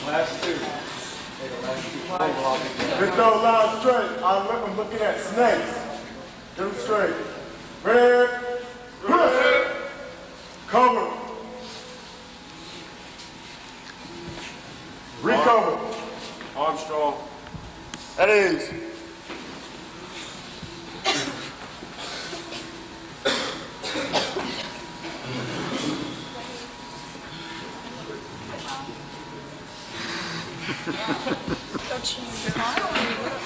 Last two. Get those lines straight. I'm looking at snakes. Get them straight. Red. Push. Cover. Recover. Armstrong. At ease. Don't you smile when you look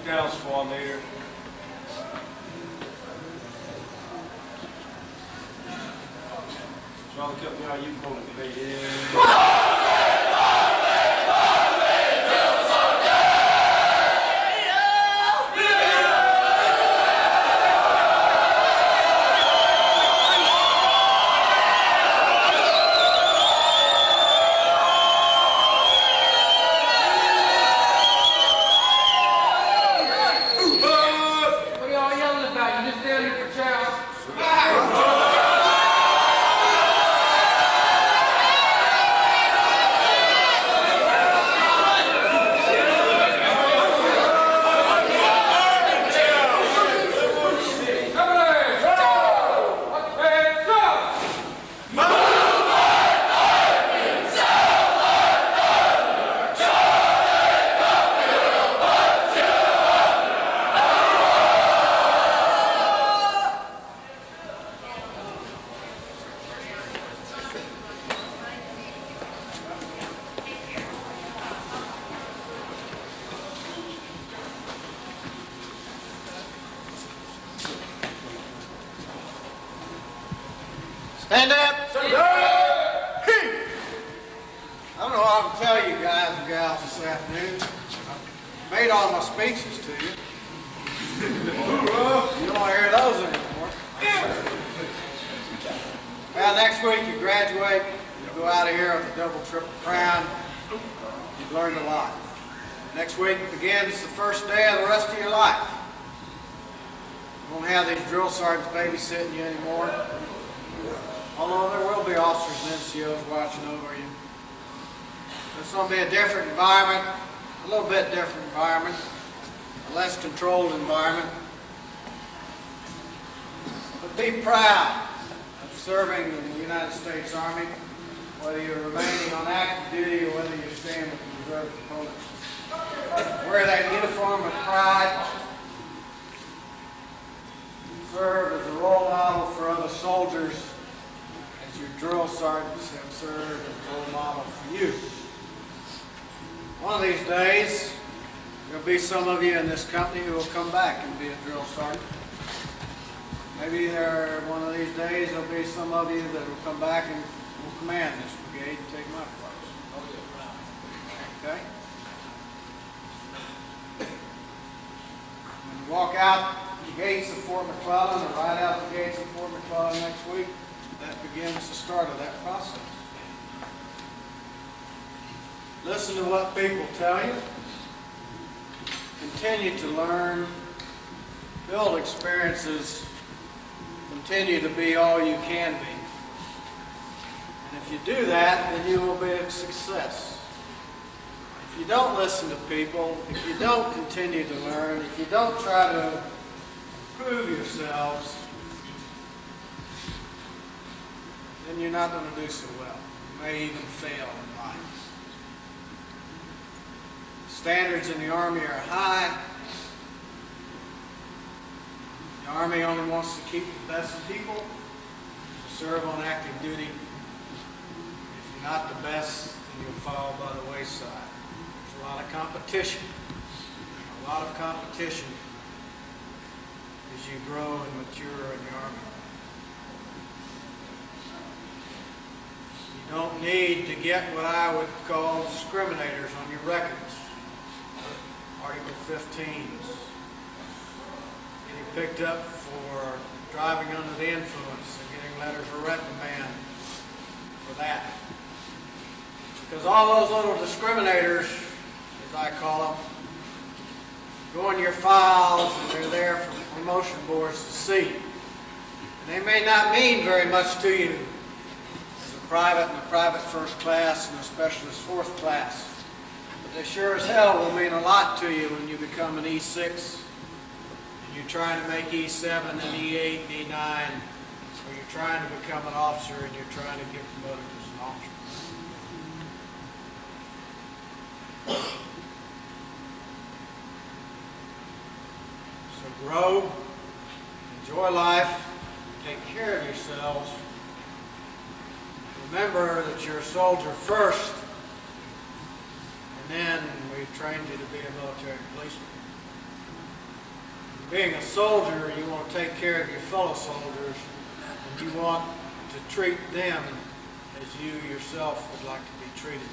Down, squad leader. Charlie, kept me out, you pulled it, yeah. Stand up! Stand up! I don't know what I can tell you guys and gals this afternoon. I made all my speeches to you. You don't want to hear those anymore. Well, next week you graduate, you go out of here with a double, triple crown. You've learned a lot. Next week begins the first day of the rest of your life. You won't have these drill sergeants babysitting you anymore. Although there will be officers and NCOs watching over you. It's going to be a different environment, a little bit different environment, a less controlled environment. But be proud of serving in the United States Army, whether you're remaining on active duty or whether you're staying with the reserve components. Wear that uniform with pride. Serve as a role model for other soldiers, as your drill sergeants have served as a role model for you. One of these days, there'll be some of you in this company who will come back and be a drill sergeant. Maybe one of these days there'll be some of you that will come back and will command this brigade and take my place. Okay? When you walk out the gates of Fort McClellan, or ride out the gates of Fort McClellan next week, that begins the start of that process. Listen to what people tell you. Continue to learn. Build experiences. Continue to be all you can be. And if you do that, then you will be a success. If you don't listen to people, if you don't continue to learn, if you don't try to prove yourselves, then you're not going to do so well. You may even fail in life. Standards in the Army are high. The Army only wants to keep the best people to serve on active duty. If you're not the best, then you'll fall by the wayside. There's a lot of competition. A lot of competition as you grow and mature in the Army. You don't need to get what I would call discriminators on your records. Article 15s. Getting picked up for driving under the influence and getting letters of reprimand for that. Because all those little discriminators, as I call them, go in your files and they're there for promotion boards to see. And they may not mean very much to you as a private and a private first class and a specialist fourth class. But they sure as hell will mean a lot to you when you become an E6 and you're trying to make E7 and E8 and E9, or you're trying to become an officer and you're trying to get promoted as an officer. So grow, enjoy life, take care of yourselves. Remember that you're a soldier first, and then we've trained you to be a military policeman. Being a soldier, you want to take care of your fellow soldiers, and you want to treat them as you yourself would like to be treated.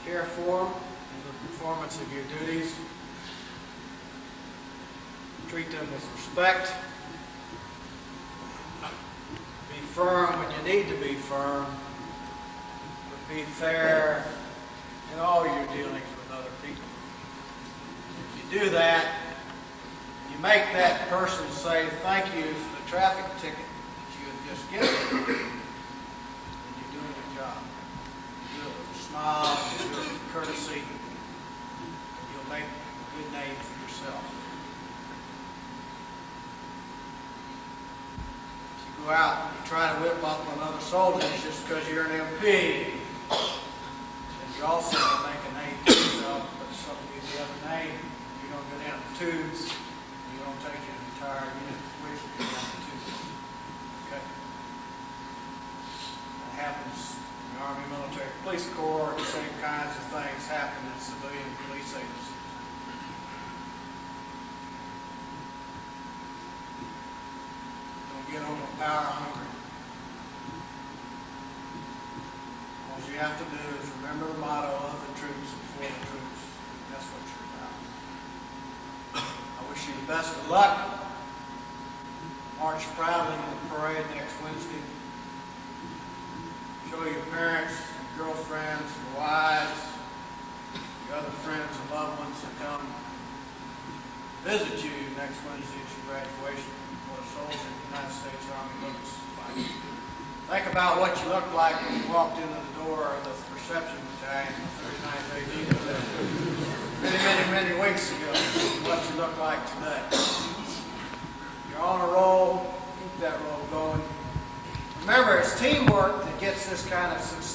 Care for them in the performance of your duties. Treat them with respect. Be firm when you need to be firm, but be fair in all your dealings with other people. If you do that, you make that person say thank you for the traffic ticket that you have just given them, and you're doing your job. You do it with a smile, you do it with courtesy, and you'll make a good name for yourself. If you go out and you try to whip up on other soldiers just because you're an MP, then you also make a name for yourself, but something you the other name, you don't go down the tubes, you don't take your entire unit of police to go down the tubes. Okay? That happens in the Army Military Police Corps. The same kinds of things happen in civilian police agencies. Don't get over power hungry. All you have to do is remember the motto of the troops before the troops. That's what you're about. I wish you the best of luck. March proudly in the parade next Wednesday. Show your parents, your girlfriends, your wives, your other friends and loved ones to come visit you next Wednesday at your graduation what a soldier in the United States Army looks like. Think about what you looked like when you walked into the door of the reception battalion in the 39th AD many weeks ago. What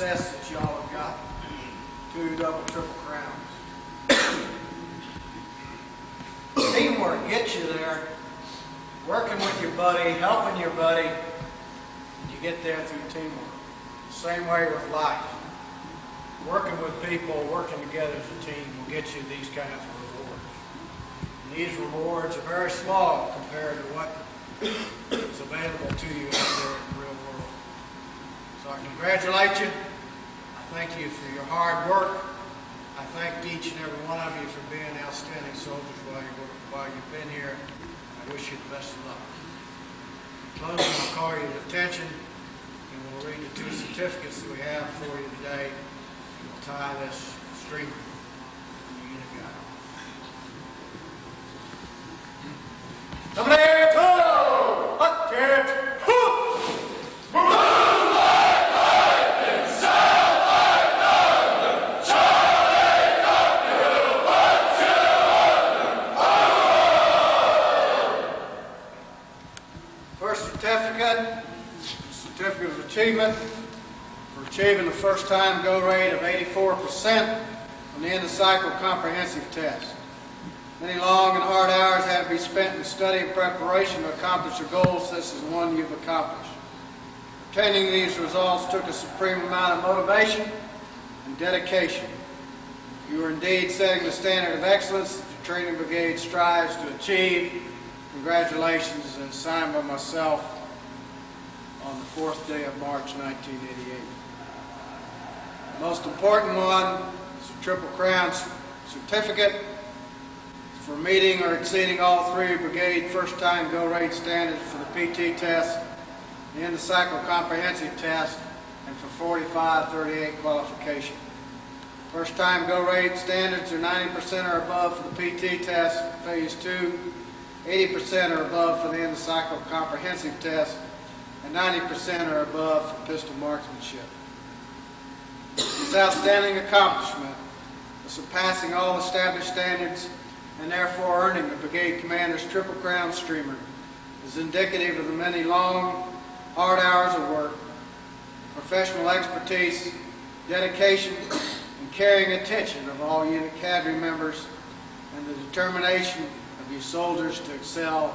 success that y'all have got. 2 double, triple crowns. Teamwork gets you there. Working with your buddy, helping your buddy, you get there through teamwork. Same way with life. Working with people, working together as a team will get you these kinds of rewards. And these rewards are very small compared to what is available to you out there in the real world. So I congratulate you. I thank you for your hard work. I thank each and every one of you for being outstanding soldiers while you've been here. I wish you the best of luck. In closing, I'll call your attention and we'll read the 2 certificates that we have for you today. And we'll tie this streamer in the unit guide. Come there, go! Hut, catch, hoop! Certificate of Achievement for achieving the first time go rate of 84% on the end of cycle comprehensive test. Many long and hard hours had to be spent in study and preparation to accomplish your goals. This is one you've accomplished. Obtaining these results took a supreme amount of motivation and dedication. You are indeed setting the standard of excellence that your training brigade strives to achieve. Congratulations, and signed by myself on the 4th day of March 1988. The most important one is a Triple Crown certificate for meeting or exceeding all 3 brigade first-time go rate standards for the PT test, the end of cycle comprehensive test, and for 45-38 qualification. First-time go rate standards are 90% or above for the PT test, phase 2, 80% or above for the end of cycle comprehensive test, and 90% or above for pistol marksmanship. This outstanding accomplishment of surpassing all established standards and therefore earning the Brigade Commander's Triple Crown streamer is indicative of the many long, hard hours of work, professional expertise, dedication, and caring attention of all unit cadre members, and the determination of you soldiers to excel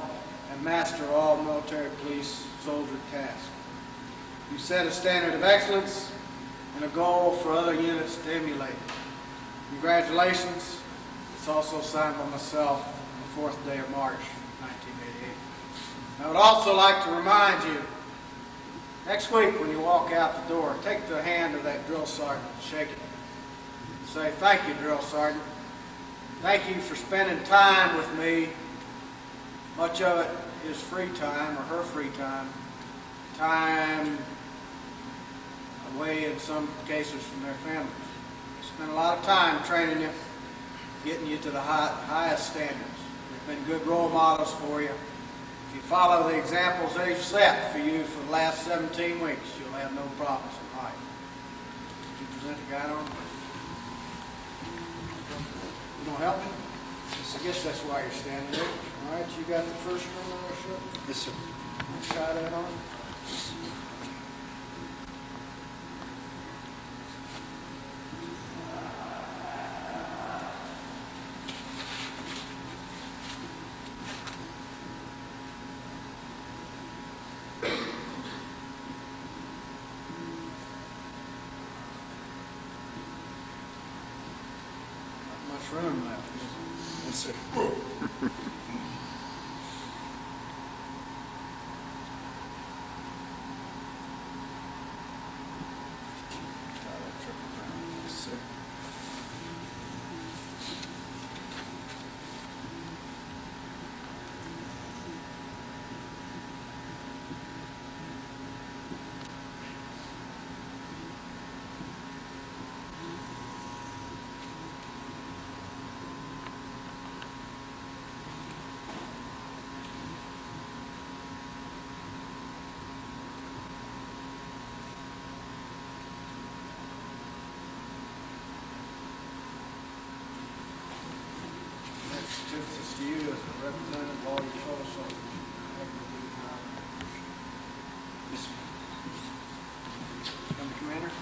and master all military police soldier tasks. You set a standard of excellence and a goal for other units to emulate. Congratulations. It's also signed by myself on the 4th day of March, 1988. I would also like to remind you, next week when you walk out the door, take the hand of that drill sergeant and shake it. Say, thank you, drill sergeant. Thank you for spending time with me. Much of it is free time, or her free time. Time away in some cases from their families. They spend a lot of time training you, getting you to the highest standards. They've been good role models for you. If you follow the examples they've set for you for the last 17 weeks, you'll have no problems in life. Did you present the guide on? You gonna help me? I guess that's why you're standing there. All right, you got the first one on your shirt? Yes, sir. Try that on. Not much room left. Yes, sir. Yes, sir. Certificates to you as a representative of all your fellow soldiers. Yes, sir. Come, Commander.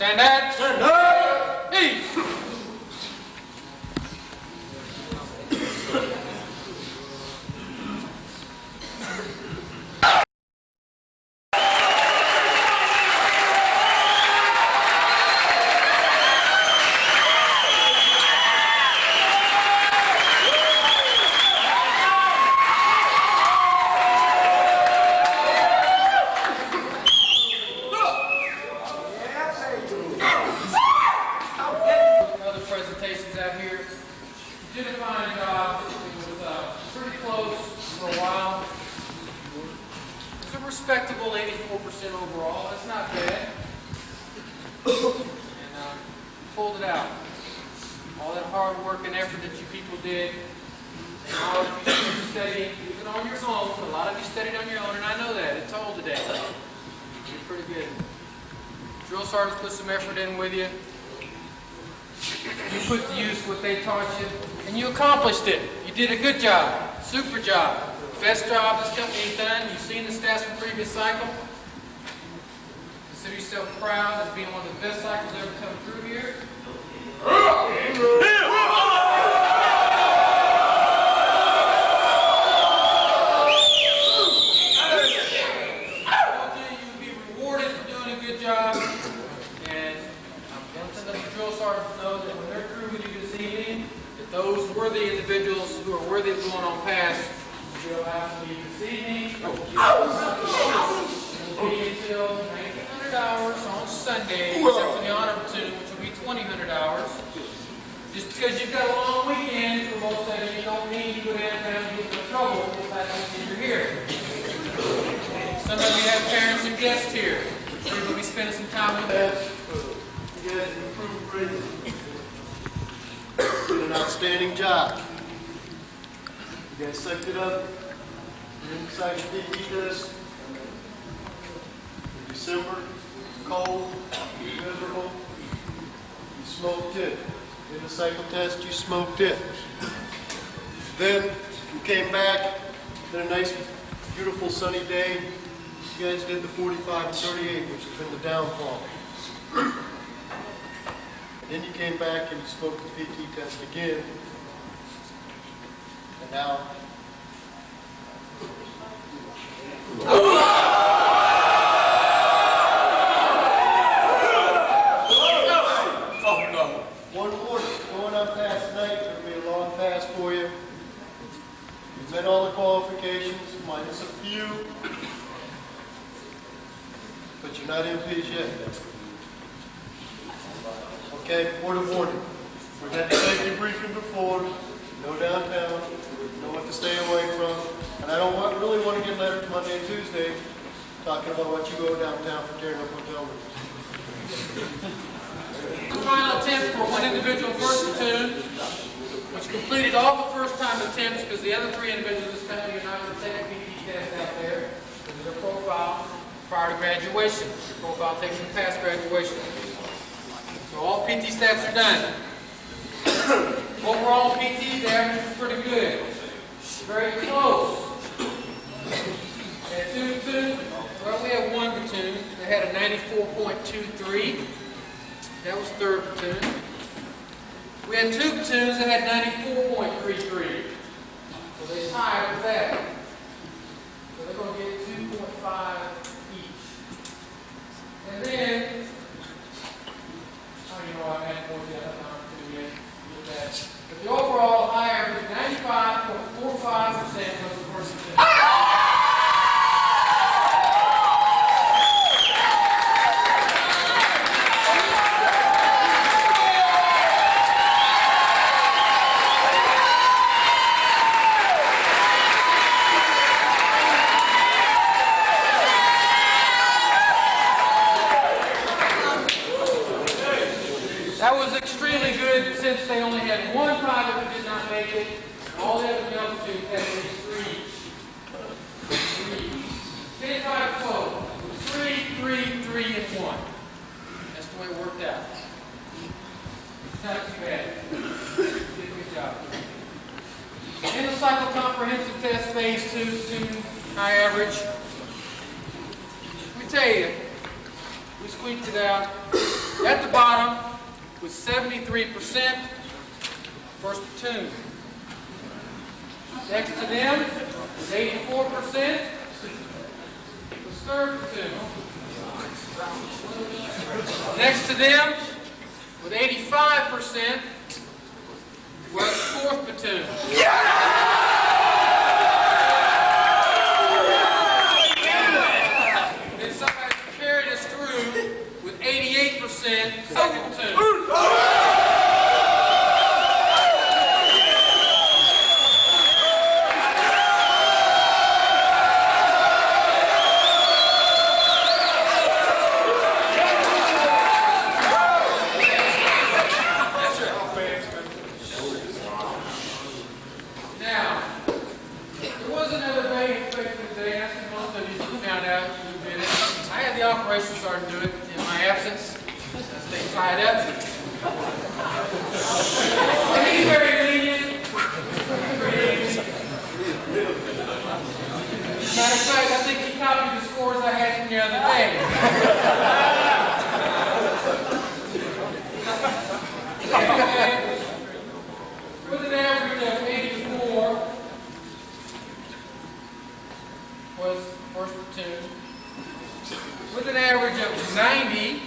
Stand at. Stand up. East. Other presentations out here. You did a fine job. It was pretty close for a while. It was a respectable 84% overall. That's not bad. And you pulled it out. All that hard work and effort that you people did. And all of you studying, even on your own. A lot of you studied on your own, and I know that. It's all today. You're pretty good. Drill sergeants put some effort in with you. You put to use what they taught you, and you accomplished it. You did a good job. Super job. Best job this company has done. You've seen the stats from previous cycle. Consider yourself proud as being one of the best cycles ever come through here. You'll be rewarded for doing a good job. And I'm going to let the drill sergeants know that when they're through with you this evening, that those worthy individuals who are worthy of going on past will have to leave this evening. It will be until 1900 hours on Sunday, except for the honor platoon, which will be 2000 hours. Just because you've got a long weekend for most of you, don't mean you go downtown and get in trouble if that weekend you're here. Some of you have parents and guests here. So you're going to be spending some time with them. You guys improved greatly. Did an outstanding job. You guys sucked it up. You're inside the PT test. In December, it's cold, you're miserable. You smoked it. Did a cycle test, you smoked it. Then you came back, did a nice, beautiful sunny day. You guys did the 45 and 38, which has been the downfall. Then you came back and you spoke the PT test again. And now, one warning, going up past night, it'll be a long pass for you. You've met all the qualifications, minus a few. But you're not MPs yet. Okay, word of warning. We've had the safety briefing before. No downtown. Know what to stay away from. And I don't really want to get letters Monday and Tuesday talking about what you go downtown for tearing up hotel rooms. Final attempt for one individual first platoon, which completed all the first time attempts because the other three individuals this company are not going to take a PT test out there because of their profile prior to graduation. Your profile takes them past graduation. So all PT stats are done. Overall PT, the average is pretty good. Very close. We had two platoons. Well, we have one platoon that had a 94.23. That was third platoon. We had two platoons that had 94.33. So they tied with that. So they're going to get 2.5 each. And then, you know I had more than enough to get that. But the overall high average, 95.45% was the first platoon. That was extremely good since they only had one private who did not make it. All the other male platoons had at least three. 55 total. 3, 3, 3, and 1. That's the way it worked out. Not too bad. You did a good job. In the cycle comprehensive test phase 2, student high average. Let me tell you, we squeaked it out. At the bottom was 73%, first platoon. Next to them was 84%, was third platoon. Next to them, with 85%, was fourth platoon. Then somebody carried us through with 88% second platoon. Now, there was another day inspection today. I think most of you found out who did it. I had the operations sergeant do it in my absence. I stayed tied up. And he's very lenient. Matter of fact, I think he copied the scores I had from the other day. With an average of 84 was first platoon. With an average of 90,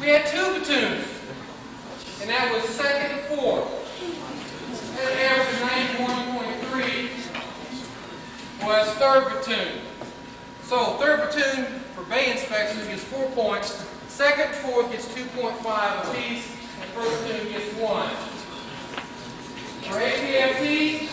we had two platoons, and that was second and fourth. At an average of 91.3 was third platoon. So third platoon for bay inspections gets 4 points, second and fourth gets 2.5 apiece, and first platoon gets 1. For APFT,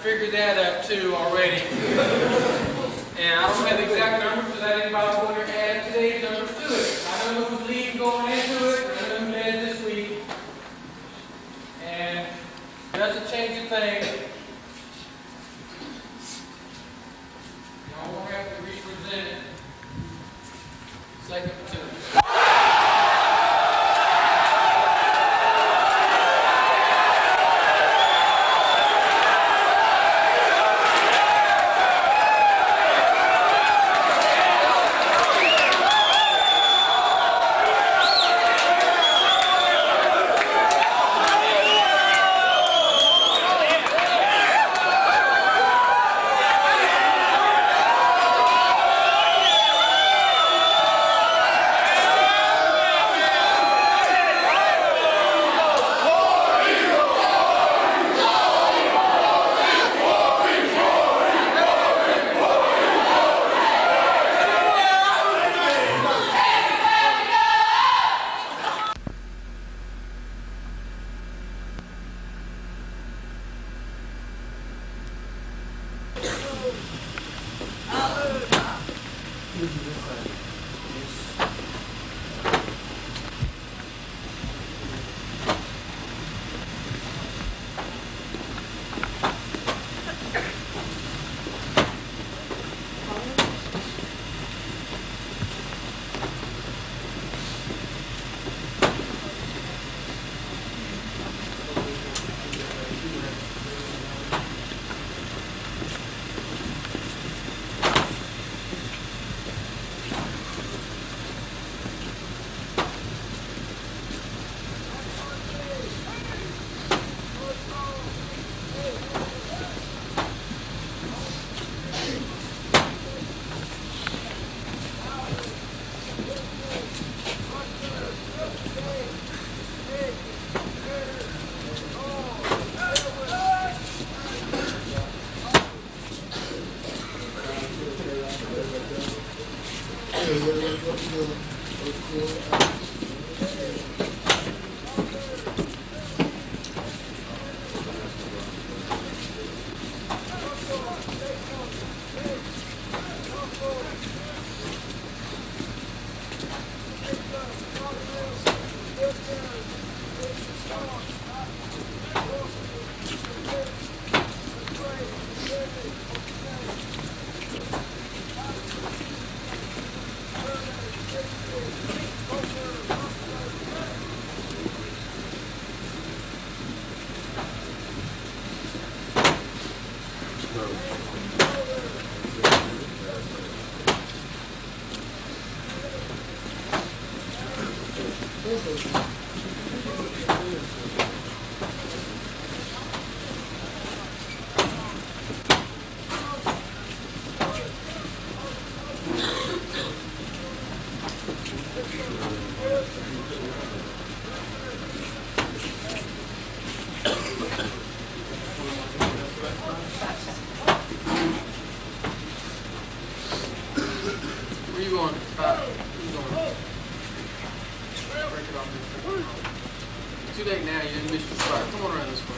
figured that up too already. And I don't have the exact numbers because I didn't bother going to add today's numbers to it. I know who was leading going into it, and I know who led this week. And it doesn't change a thing. Y'all won't have to represent it. Second platoon. Where you going? Where you going? Break it off. It's too late now. You didn't miss your spot. Come on around this way.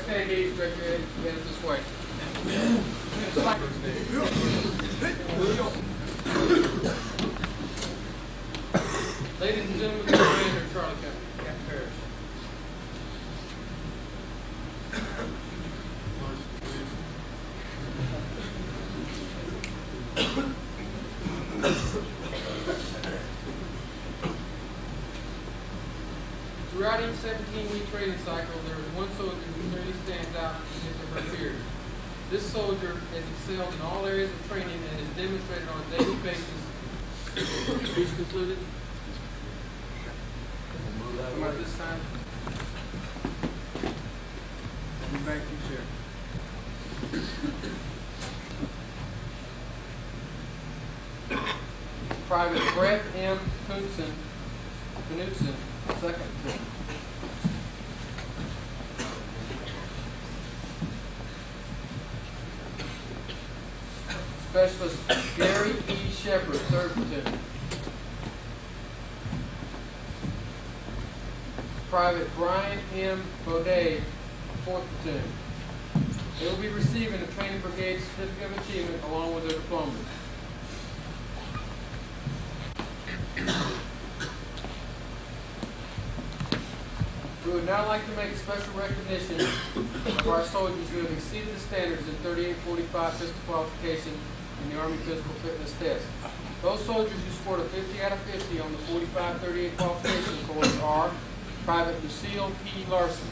Stand gauge, direct your head this way. Ladies and gentlemen, the commander, Charlie Captain Parrish. Throughout each 17-week training cycle, there is one soldier who clearly stands out in his or her peers. This soldier has excelled in all areas of training and is demonstrated on a daily basis. Speech concluded. Come out this time. Move back to your chair. Private Brett M. Knutson, second. Specialist Gary E. Shepard, 3rd Platoon. Private Brian M. Baudet, 4th Platoon. They will be receiving a Training Brigade Certificate of Achievement along with their diplomas. We would now like to make a special recognition of our soldiers who have exceeded the standards in 3845 physical qualification in the Army Physical Fitness Test. Those soldiers who scored a 50 out of 50 on the 4538 qualification course are Private Lucille P. Larson,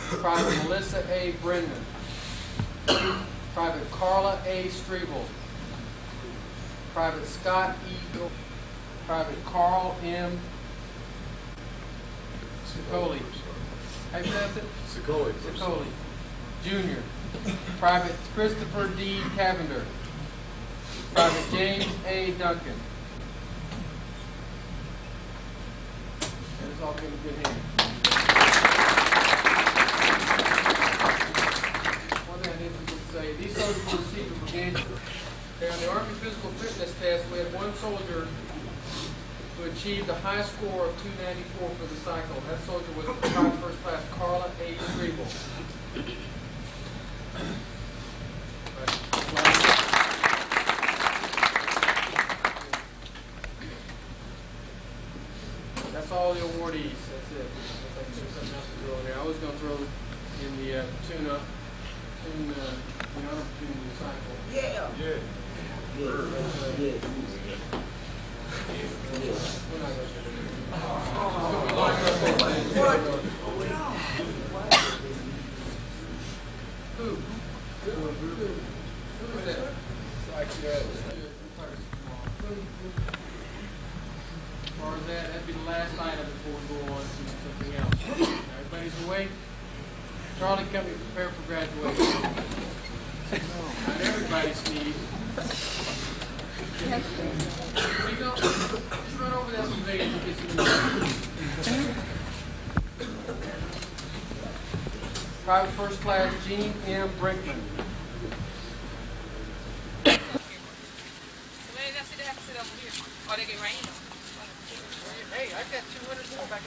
Private Melissa A. Brennan, Private Carla A. Strebel, Private Scott E. Private Carl M. Sicoli. How you pronounce it? Sicoli. Junior. Private Christopher D. Cavender. Private James A. Duncan. That is all in good hands. One thing I need to say, these soldiers will receive a brigade Okay, on the Army Physical Fitness Test, we had one soldier who achieved the high score of 294 for the cycle. That soldier was Private First Class Carla A. Strebel. That's all the awardees. That's it. There's something else to throw in there. I was going to throw in the tune-up, the honor tune cycle. Yeah. We're not going to Who? Who is that? As far as that'd be the last item before we go on to something else. Everybody's awake? Charlie, come and prepare for graduation. Not everybody, Steve. Here you go. Just run over that pavilion and get some. Private First Class Gene M. Brinkman. Hey, I've got 200 more back.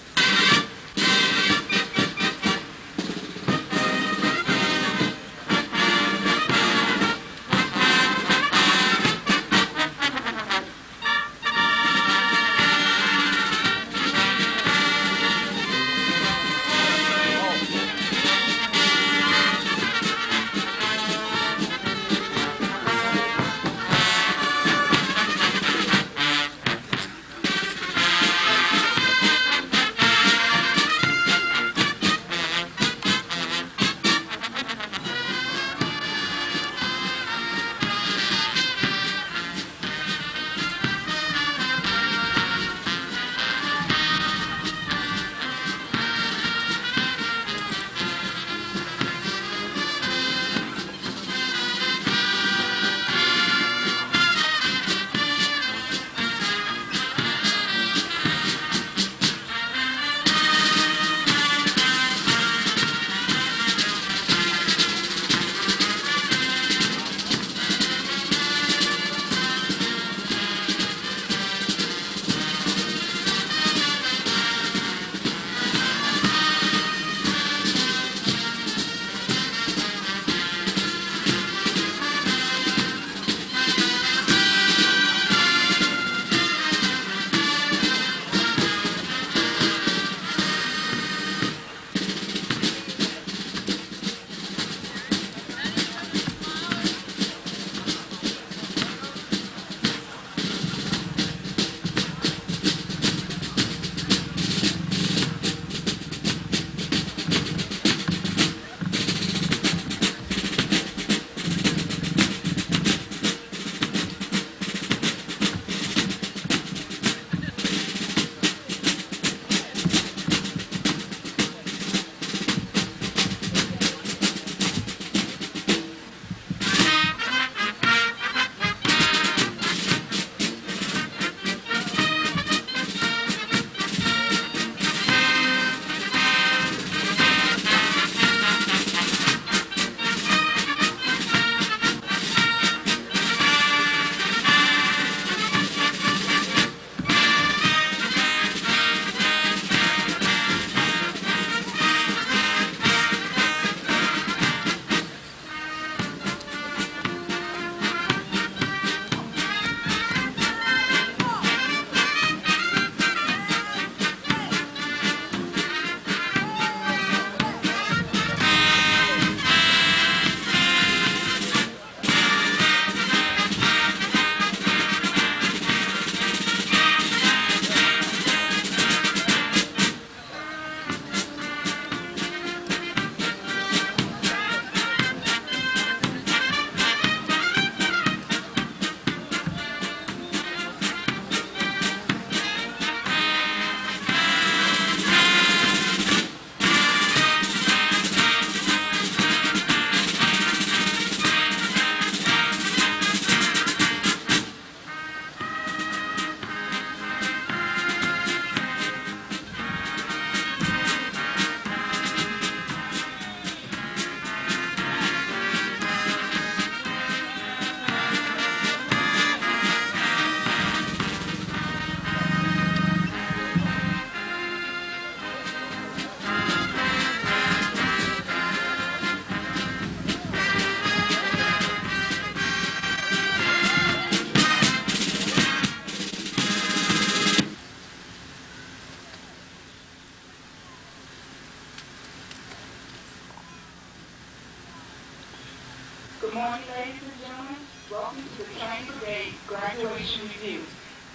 graduation review.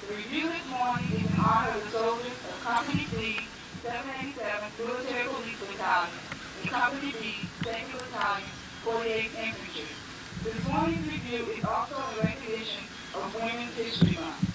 The review this morning is in honor of the soldiers of Company B, 787th Military Police Battalion, and Company B, 2nd Battalion, 48th Infantry. This morning's review is also in recognition of Women's History Month.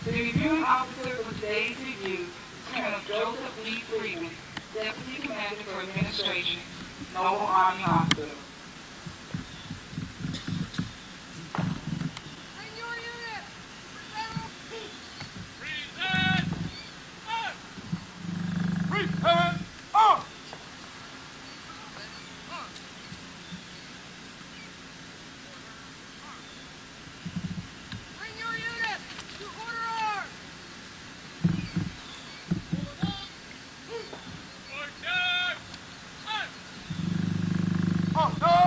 The reviewing officer for today's review is Colonel Joseph Lee Freeman, Deputy Commander for Administration, Noble Army Hospital. Oh, no!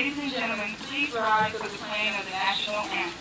Ladies and gentlemen, please rise for the playing of the national anthem.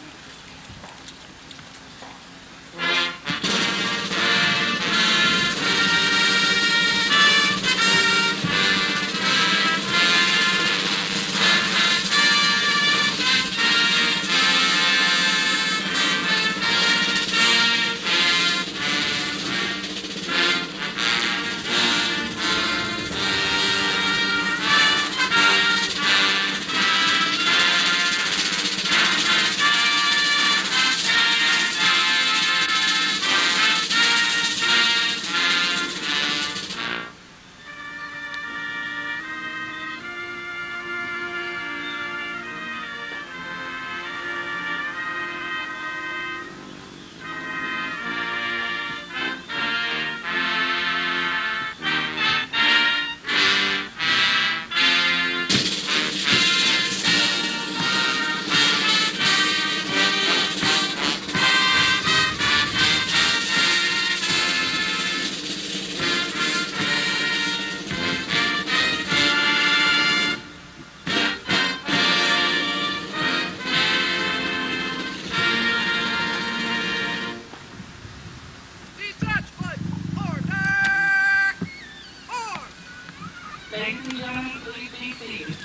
Ladies and gentlemen, please be seated.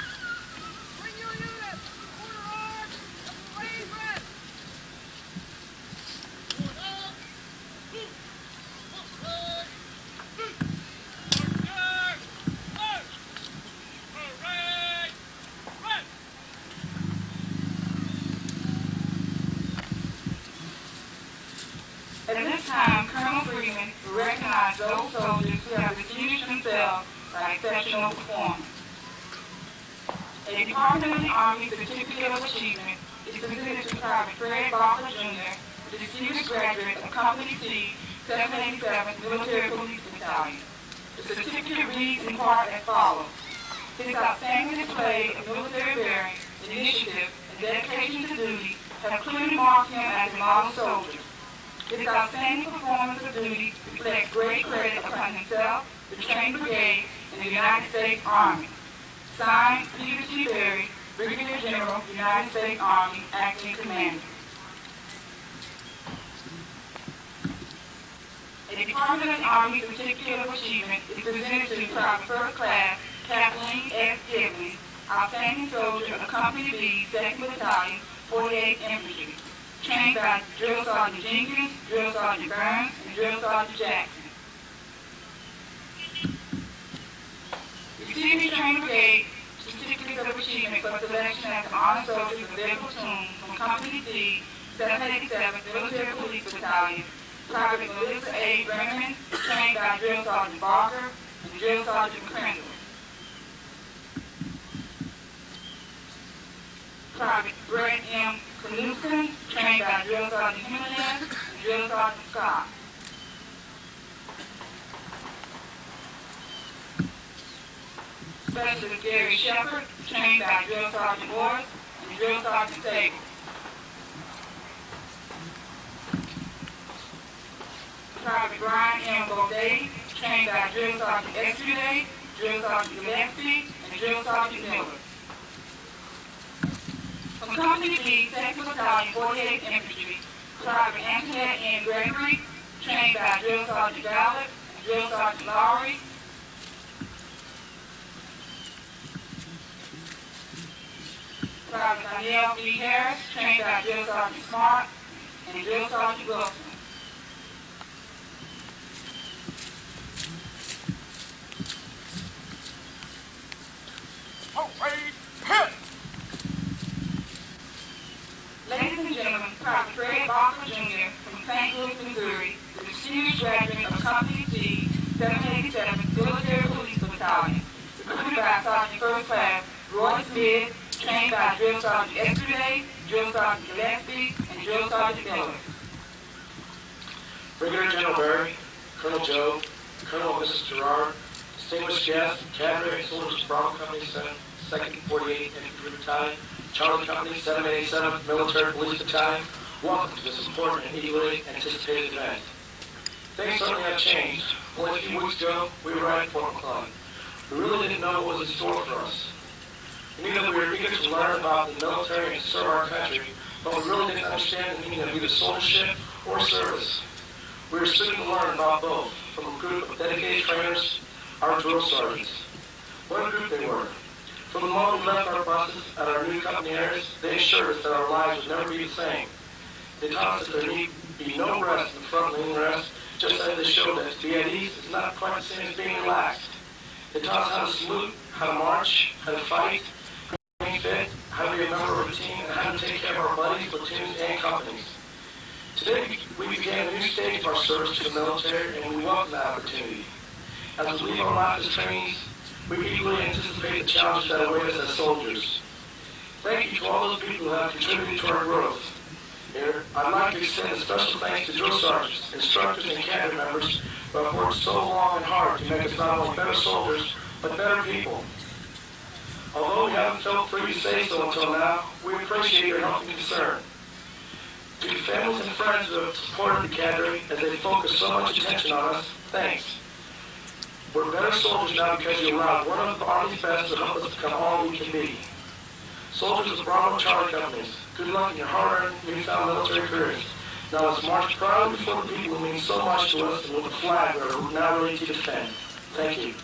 Bring your units! Order arms! Raise red! At this time, Colonel Freeman will recognize those soldiers who have distinguished themselves by exceptional performance. A Department of the Army Certificate of Achievement is presented to Private Fred Barker, Jr., the distinguished graduate of Company C, 787th Military Police Battalion. The certificate reads in part as follows. His outstanding display of military bearing, initiative, and dedication to duty have clearly marked him as a model soldier. His outstanding performance of duty reflects great credit upon himself, the trained brigade, and the United States Army. Signed, Peter T. Berry, Brigadier General, United States Army, Acting Commander. A Department of the Army Certificate of Achievement is presented to Private First Class Kathleen S. Giblin, outstanding soldier of Company B, 2nd Battalion, 48th Infantry, trained by Drill Sergeant Jenkins, Drill Sergeant Burns, and Drill Sergeant Jackson. Receiving Trained Brigade Certificate of Achievement for selection as an honor soldier of their platoon from Company D, 787th Military Police Battalion, Private Melissa A. Bremerman, trained by Drill Sergeant Barker and Drill Sergeant McClellan. Private Brett M. Knudsen, trained by Drill Sergeant Jimenez and Drill Sergeant Scott. Specialist Gary Shepard, trained by Drill Sergeant Morris and Drill Sergeant Sable. Private Brian M. Baudet, trained by Drill Sergeant Estrade, Drill Sergeant Gillespie, and Drill Sergeant Miller. From Company B, 2nd Battalion, 48th Infantry, Private Antoinette N. Gregory, trained by Drill Sergeant Gallup and Drill Sergeant Lowry. Private Danielle B. Harris, trained by Drill Sergeant Smart and Drill Sergeant Wilson. Ladies and gentlemen, Private Fred Barker, Jr. from St. Louis, Missouri, the distinguished graduate of Company C, 787th Military Police Battalion, recruited by Sergeant First Class Roy Smith, trained by Drill Sergeant Estrade, Drill Sergeant Gillespie, and Drill Sergeant Miller. Brigadier General Berry, Colonel Joe, Colonel and Mrs. Gerard, distinguished guests, cadre and soldiers from Company 2nd 48th Infantry Battalion, Charlie Company 787th Military Police Battalion, welcome to this important and eagerly anticipated event. Things certainly have changed. Only a few weeks ago, we were at Fort McClellan. We really didn't know what was in store for us. It means that we were eager to learn about the military and to serve our country, but we really didn't understand the meaning of either soldiership or service. We were soon to learn about both from a group of dedicated trainers, our drill sergeants. What a group they were. From the moment we left our buses at our new company areas, they assured us that our lives would never be the same. They taught us that there need be no rest in the front lean rest, just as they showed that to be at ease is not quite the same as being relaxed. They taught us how to salute, how to march, how to fight, how to be fit, how to be a member of a team, and how to take care of our buddies, platoons, and companies. Today, we began a new stage of our service to the military, and we welcome that opportunity. As we leave our lives as trainees, we eagerly anticipate the challenges that await us as soldiers. Thank you to all those people who have contributed to our growth. Here, I'd like to extend a special thanks to drill sergeants, instructors, and cadre members who have worked so long and hard to make us not only better soldiers, but better people. Although we haven't felt free to say so until now, we appreciate your help and concern. To the families and friends who have supported the cadre as they focus so much attention on us, thanks. We're better soldiers now because you allowed one of the Army's best to help us become all we can be. Soldiers of Bravo Charlie companies, good luck in your hard-earned, newfound military careers. Now let's march proudly before the people who mean so much to us and with the flag we're now ready to defend. Thank you.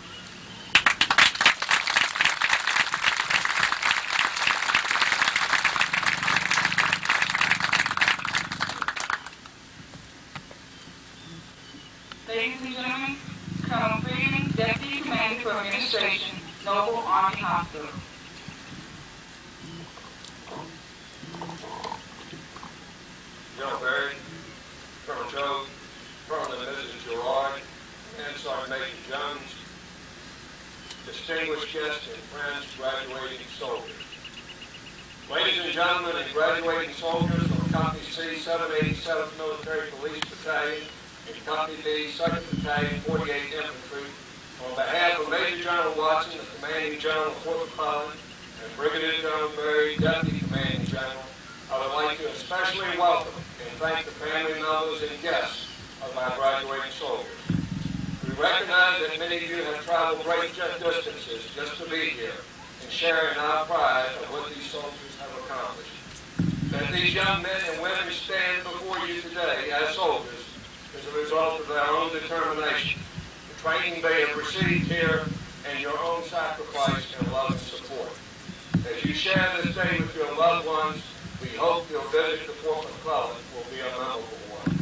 Ladies and gentlemen, Colonel Freeman, Deputy Commander for Administration, Noble Army Hospital. General Barry, Colonel Joe, Colonel and Mrs. Gerard, and Sergeant Major Jones, distinguished guests and friends, graduating soldiers. Ladies and gentlemen, and graduating soldiers from Company C, 787th Military Police Battalion, and Company B, 2nd Battalion, 48th Infantry, on behalf of Major General Watson, the Commanding General of Fort McClellan, and Brigadier General Berry, Deputy Commanding General, I would like to especially welcome and thank the family members and guests of our graduating soldiers. We recognize that many of you have traveled great distances just to be here and share in our pride of what these soldiers have accomplished. That these young men and women stand before you today as soldiers is a result of their own determination, the training they have received here, and your own sacrifice and love and support. As you share this day with your loved ones, we hope your visit to Fort McClellan will be a memorable one.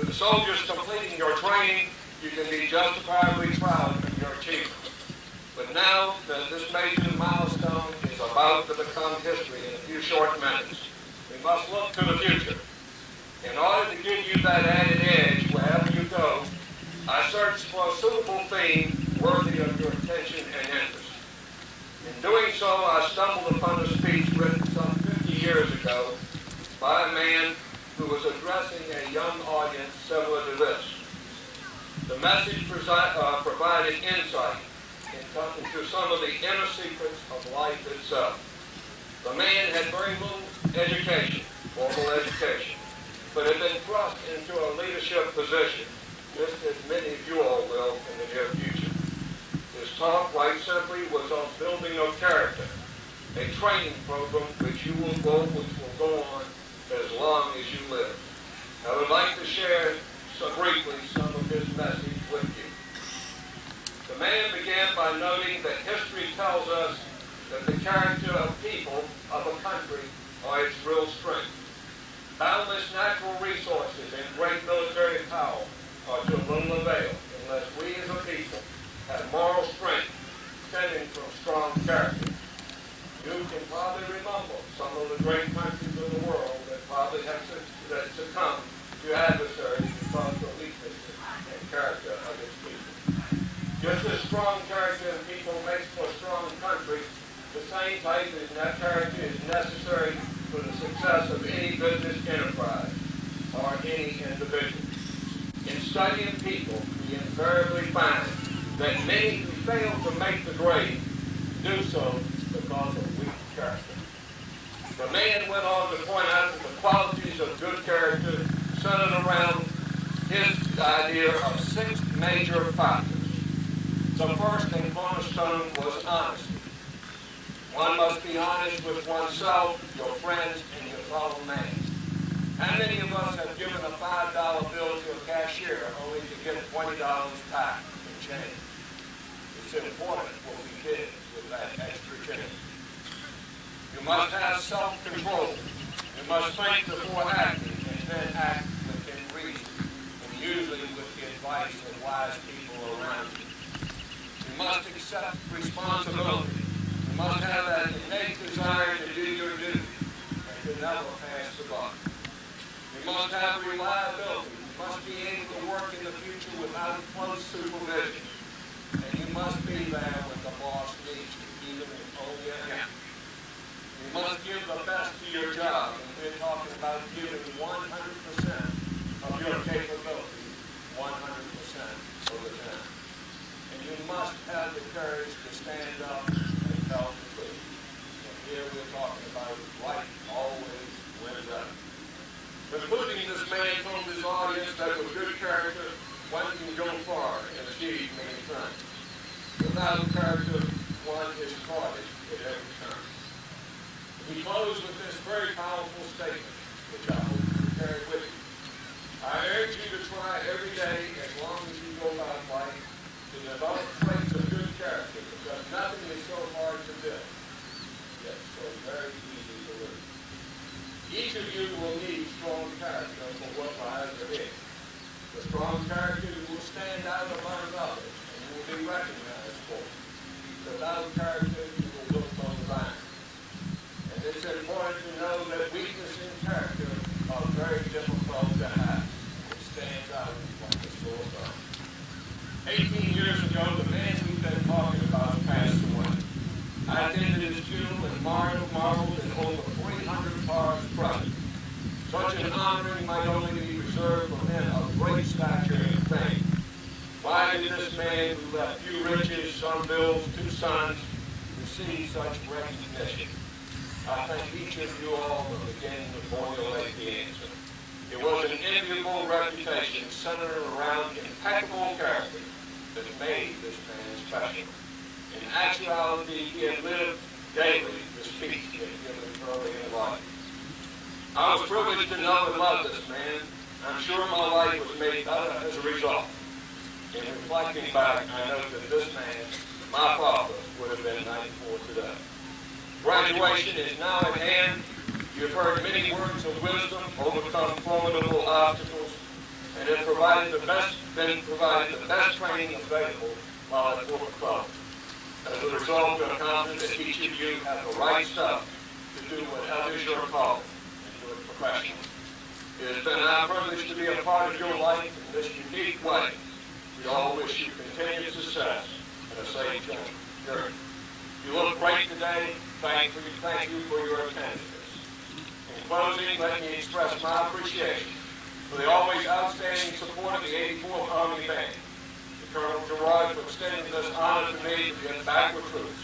To the soldiers completing your training, you can be justifiably proud of your achievements. But now that this major milestone is about to become history in a few short minutes, we must look to the future. In order to give you that added edge wherever you go, I searched for a suitable theme worthy of your attention and interest. In doing so, I stumbled upon a speech written some 50 years ago by a man who was addressing a young audience similar to this. The message provided insight into some of the inner secrets of life itself. The man had very little education, formal education, but had been thrust into a leadership position, just as many of you all will in the near future. His talk, quite simply, was on building of character, a training program which will go on as long as you live. I would like to share briefly some of his message with you. The man began by noting that history tells us that the character of people of a country are its real strength. Boundless natural resources and great military power are to little avail unless we as a people have moral strength stemming from strong character. You can probably remember some of the great countries of the world that probably have succumbed to adversaries because of weaknesses and character of its people. Just as strong character in people makes for a strong country, the same type of character is necessary for the success of any business enterprise or any individual. In studying people, we invariably find that many who fail to make the grade do so because of weak character. The man went on to point out that the qualities of good character centered around his idea of 6 major factors. The first and cornerstone was honesty. One must be honest with oneself, your friends, and your fellow man. How many of us have given a $5 bill to a cashier only to get $20 back in change? It's important what we did with that extra change. You must have self-control. You must think before acting and then act within reason, and usually with the advice of wise people around you. You must accept responsibility. You must have that innate desire to do your duty and to never pass the buck. You must have reliability. You must be able to work in the future without close supervision. And you must be there when the boss needs you, even if only a hint. You must give the best to your job, and we're talking about giving 100% of your capability 100% of the time. And you must have the courage to stand up and tell the truth. And here we're talking about right always wins out. Concluding, this man told his audience that with good character, one can go far and achieve many things. Without character, one is thwarted at every turn. He closed with this very powerful statement, which I hope you carry with you. I urge you to try every day, as long as you go about life, to develop traits of good character, because nothing is so hard to do, yet so very easy to live. Each of you will need strong character for what lies ahead. The strong character will stand out among others, and you will be recognized for it. Without character, you will look low down. And it's important to know that weakness in character are very difficult to have. It stands out like a sore thumb. 18 years ago, the man we've been talking about passed away. I attended his funeral and marveled at over 300 cars present. Such an honoring might only be reserved for men of great stature and fame. Why did this man who left few riches, some bills, 2 sons, receive such recognition? I think each of you all will begin to formulate the answer. It was an enviable reputation centered around impeccable character that made this man special. In actuality, he had lived daily the speech he had given early in life. I was privileged to know and love this man. I'm sure my life was made better as a result. In reflecting back, I know that this man, my father, would have been 94 today. Graduation is now at hand. You've heard many words of wisdom, overcome formidable obstacles, and have been provided the best training available while at Fort McClellan. As a result, I'm confident that each of you have the right stuff to do whatever is your calling and do it professionally. It has been our privilege to be a part of your life in this unique way. We all wish you continued success and a safe journey. You look great today. Thank you for your attendance. In closing, let me express my appreciation for the always outstanding support of the 84th Army Band, to Colonel Gerard for extending this honor to me to get backward troops,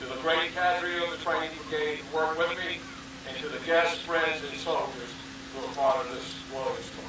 to the great cadre of the training brigade who work with me, and to the guests, friends, and soldiers who are part of this glorious story.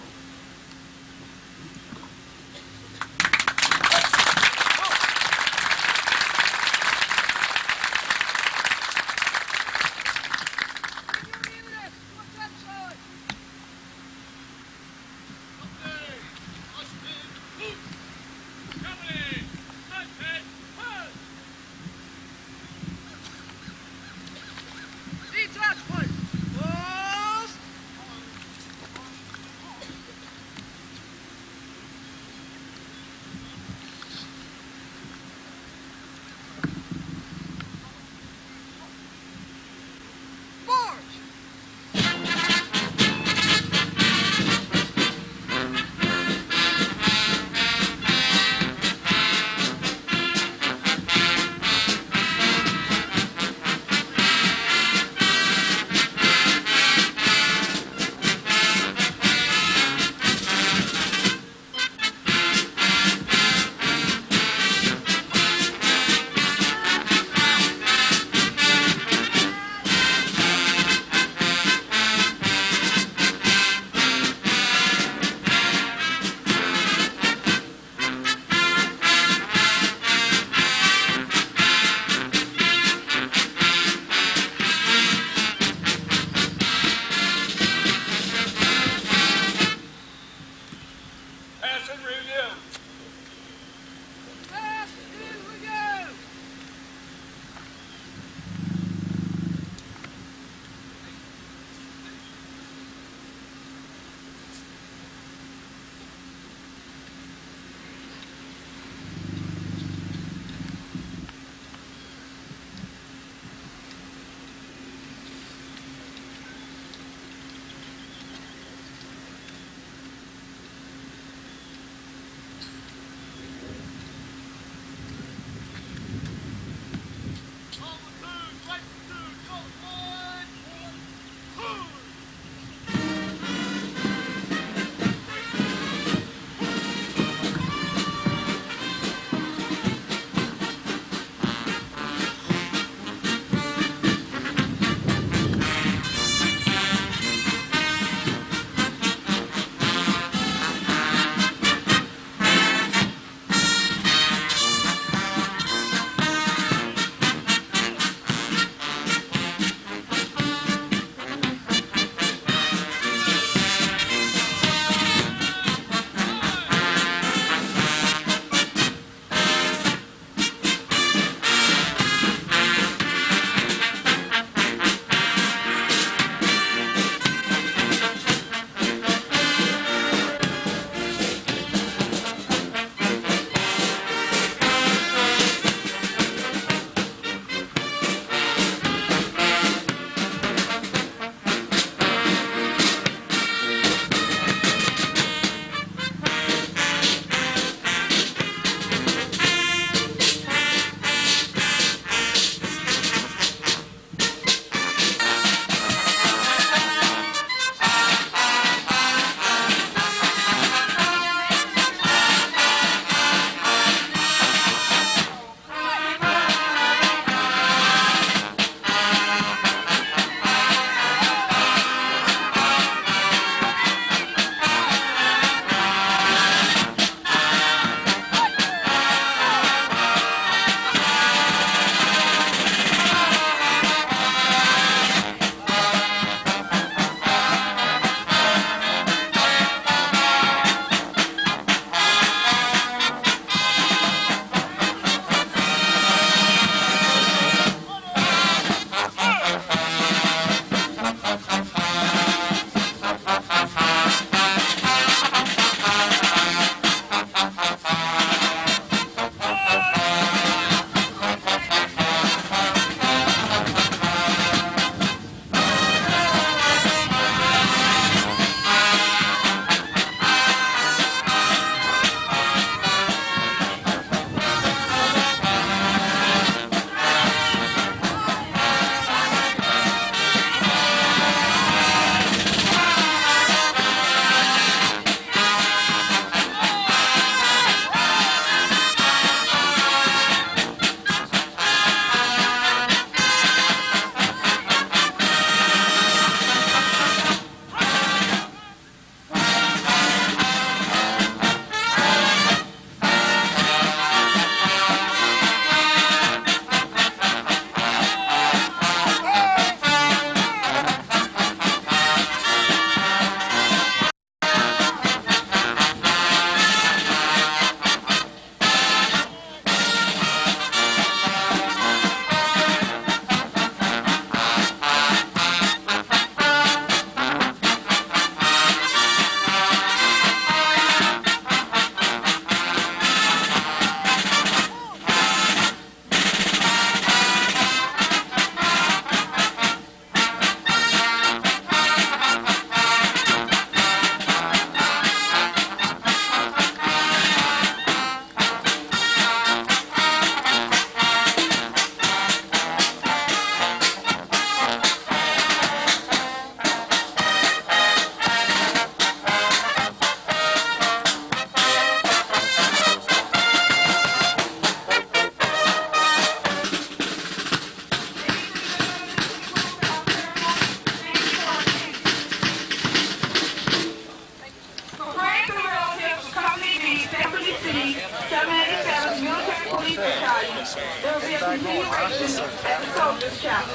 of this chapter.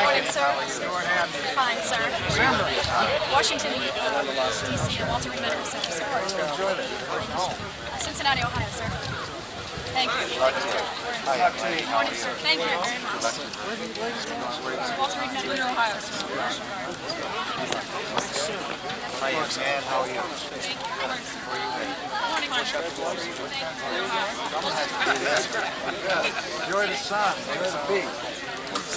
Morning, sir. Fine, sir. Washington, D.C., at Walter Reed Medical Center, sir. Cincinnati, Ohio, sir. Thank you. Morning, sir. Thank you very much. Walter Reed Medical Center, Ohio, sir. Hi, man. How are you? Thank you. Morning, sir. Morning, sir. Enjoy the sun. Enjoy the beach.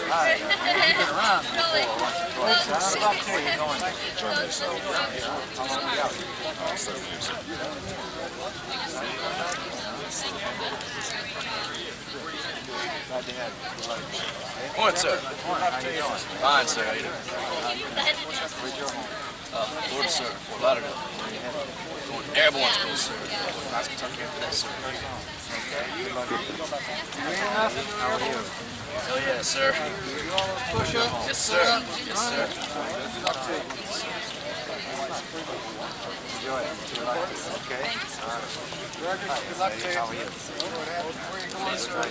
Hi. You've been around before once or twice. How about you? You're going to Germany, so how long are you out? 7 years. Glad to have you. Morning, sir. How you doing? Fine, sir. How you doing? Where's your home? Florida, sir. Fort Lauderdale. Going airborne school, sir. Nice Kentucky after that, sir. Okay. Good luck. How are you? Oh, yeah, sir. Push up. Yes, sir. Yes, sir. Good luck to you. Enjoy it. Good luck to you. Okay? All right. Hi, good luck to you. How are you? Where are you going, sir?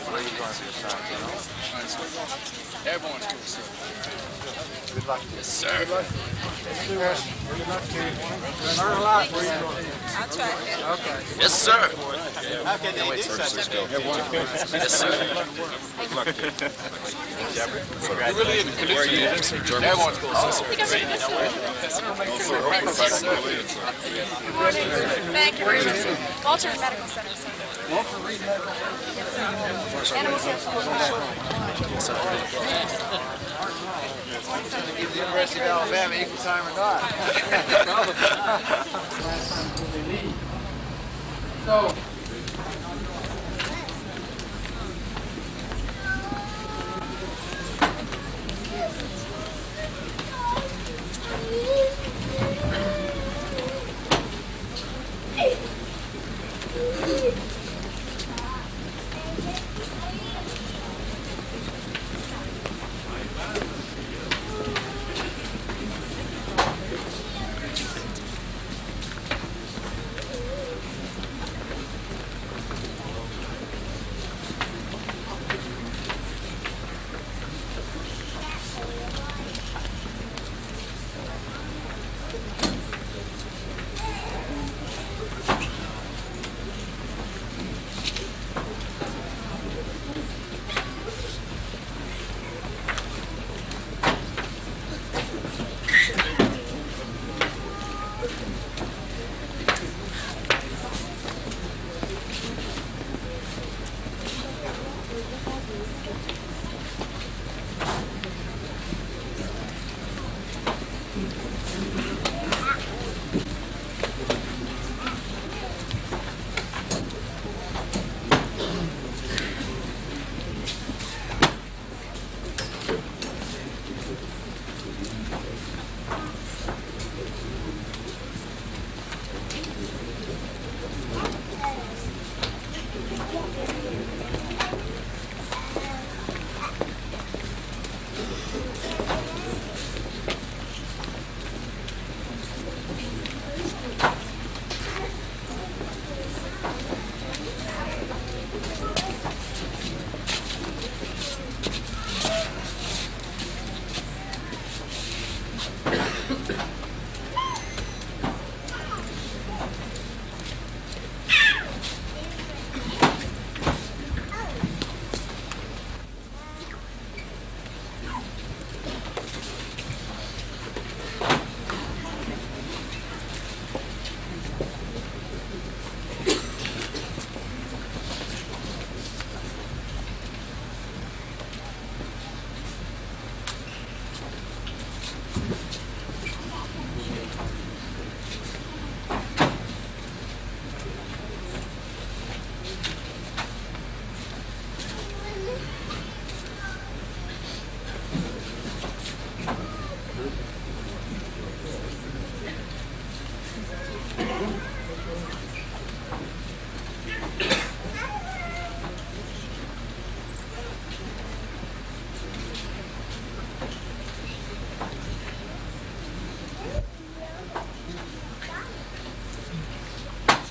Where are you going, sir? You know? Airborne school, sir. Good luck to you. Yes, sir. Good luck. Good luck to you. Learn a lot. Where are you going? I'll try it. Okay. Yes, sir. How can they do such a thing? Yes, sir. Where are you in, sir? Germany. Airborne school, sir. Thank you very much. Walter Reed Medical Center, sir. Walter Reed Medical Animal Control. University of Alabama, equal time or not. So,